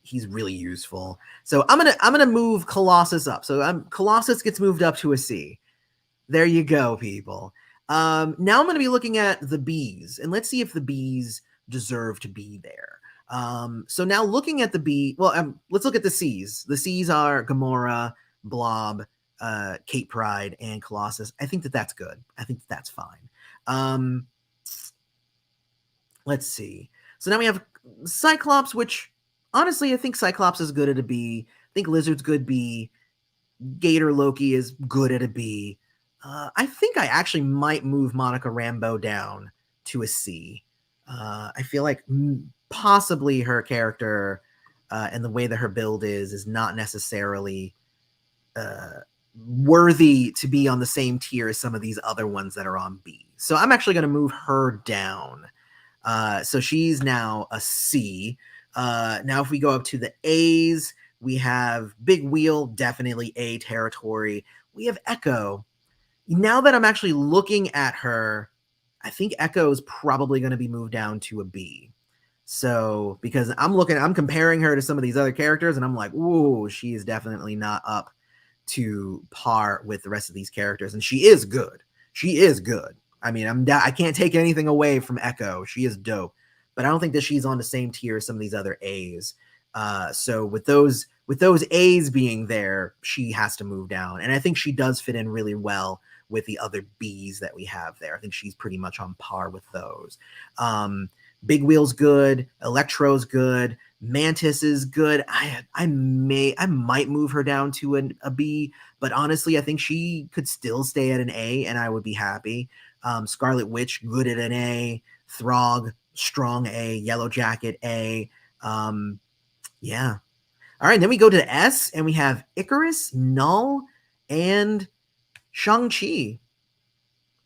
he's really useful. So I'm gonna move Colossus up. So Colossus gets moved up to a C. There you go, people. Now I'm gonna be looking at the Bs, and let's see if the Bs deserve to be there. So now looking at the B, let's look at the C's. The C's are Gamora, Blob, Cape Pryde, and Colossus. I think that's good. I think that's fine. Let's see. So now we have Cyclops, which honestly, I think Cyclops is good at a B. I think Lizard's good B. Gator Loki is good at a B. I think I actually might move Monica Rambeau down to a C. I feel like possibly her character and the way that her build is not necessarily worthy to be on the same tier as some of these other ones that are on B. So I'm actually going to move her down. So she's now a C. Now if we go up to the A's, we have Big Wheel, definitely A territory. We have Echo. Now that I'm actually looking at her, I think Echo is probably going to be moved down to a B. So, because I'm comparing her to some of these other characters, and I'm like, ooh, she is definitely not up to par with the rest of these characters. And she is good. I mean, I can't take anything away from Echo. She is dope. But I don't think that she's on the same tier as some of these other A's. So with those A's being there, she has to move down. And I think she does fit in really well with the other B's that we have there. I think she's pretty much on par with those. Big Wheel's good. Electro's good. Mantis is good. I might move her down to a B, but honestly, I think she could still stay at an A, and I would be happy. Scarlet Witch, good at an A. Throg, strong A. Yellowjacket, A. Yeah. All right, then we go to S, and we have Ikaris, Knull, and Shang-Chi.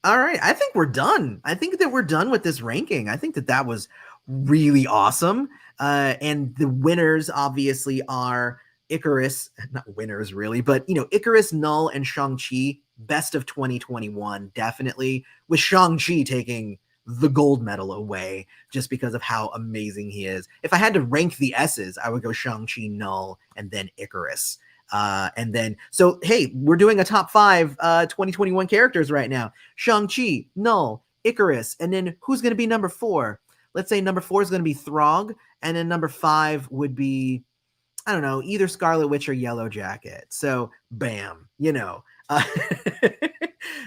All right, I think we're done. I think that we're done with this ranking. I think that was really awesome. And the winners obviously are Ikaris, not winners really, but Ikaris, Knull, and Shang-Chi, best of 2021, definitely, with Shang-Chi taking the gold medal away just because of how amazing he is. If I had to rank the S's, I would go Shang-Chi, Knull, and then Ikaris. And then, so hey, we're doing a top 5 2021 characters right now. Shang-Chi, Knull, Ikaris, and then who's going to be number 4? Let's say number 4 is going to be Throg, and then number 5 would be, I don't know, either Scarlet Witch or Yellowjacket. So, bam, you know.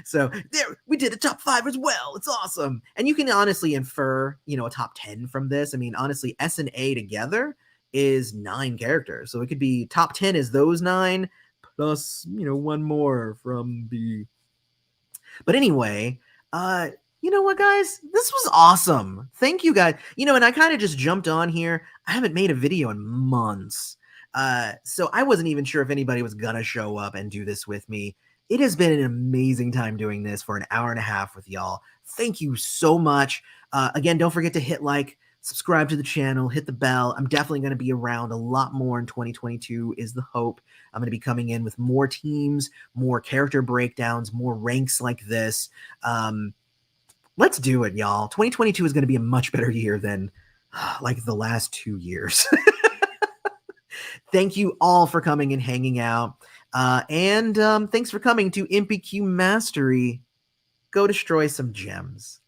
So there, we did a top 5 as well. It's awesome. And you can honestly infer, you know, a top 10 from this. I mean, honestly, S and A together is 9 characters. So it could be top 10 is those 9 plus, you know, one more from the... But anyway, you know what, guys? This was awesome. Thank you, guys. You know, and I kind of just jumped on here. I haven't made a video in months. So I wasn't even sure if anybody was gonna show up and do this with me. It has been an amazing time doing this for an hour and a half with y'all. Thank you so much. Again, don't forget to hit like, subscribe to the channel, hit the bell. I'm definitely going to be around a lot more in 2022 is the hope. I'm going to be coming in with more teams, more character breakdowns, more ranks like this. Let's do it, y'all. 2022 is going to be a much better year than like the last 2 years. Thank you all for coming and hanging out. And thanks for coming to MPQ Mastery. Go destroy some gems.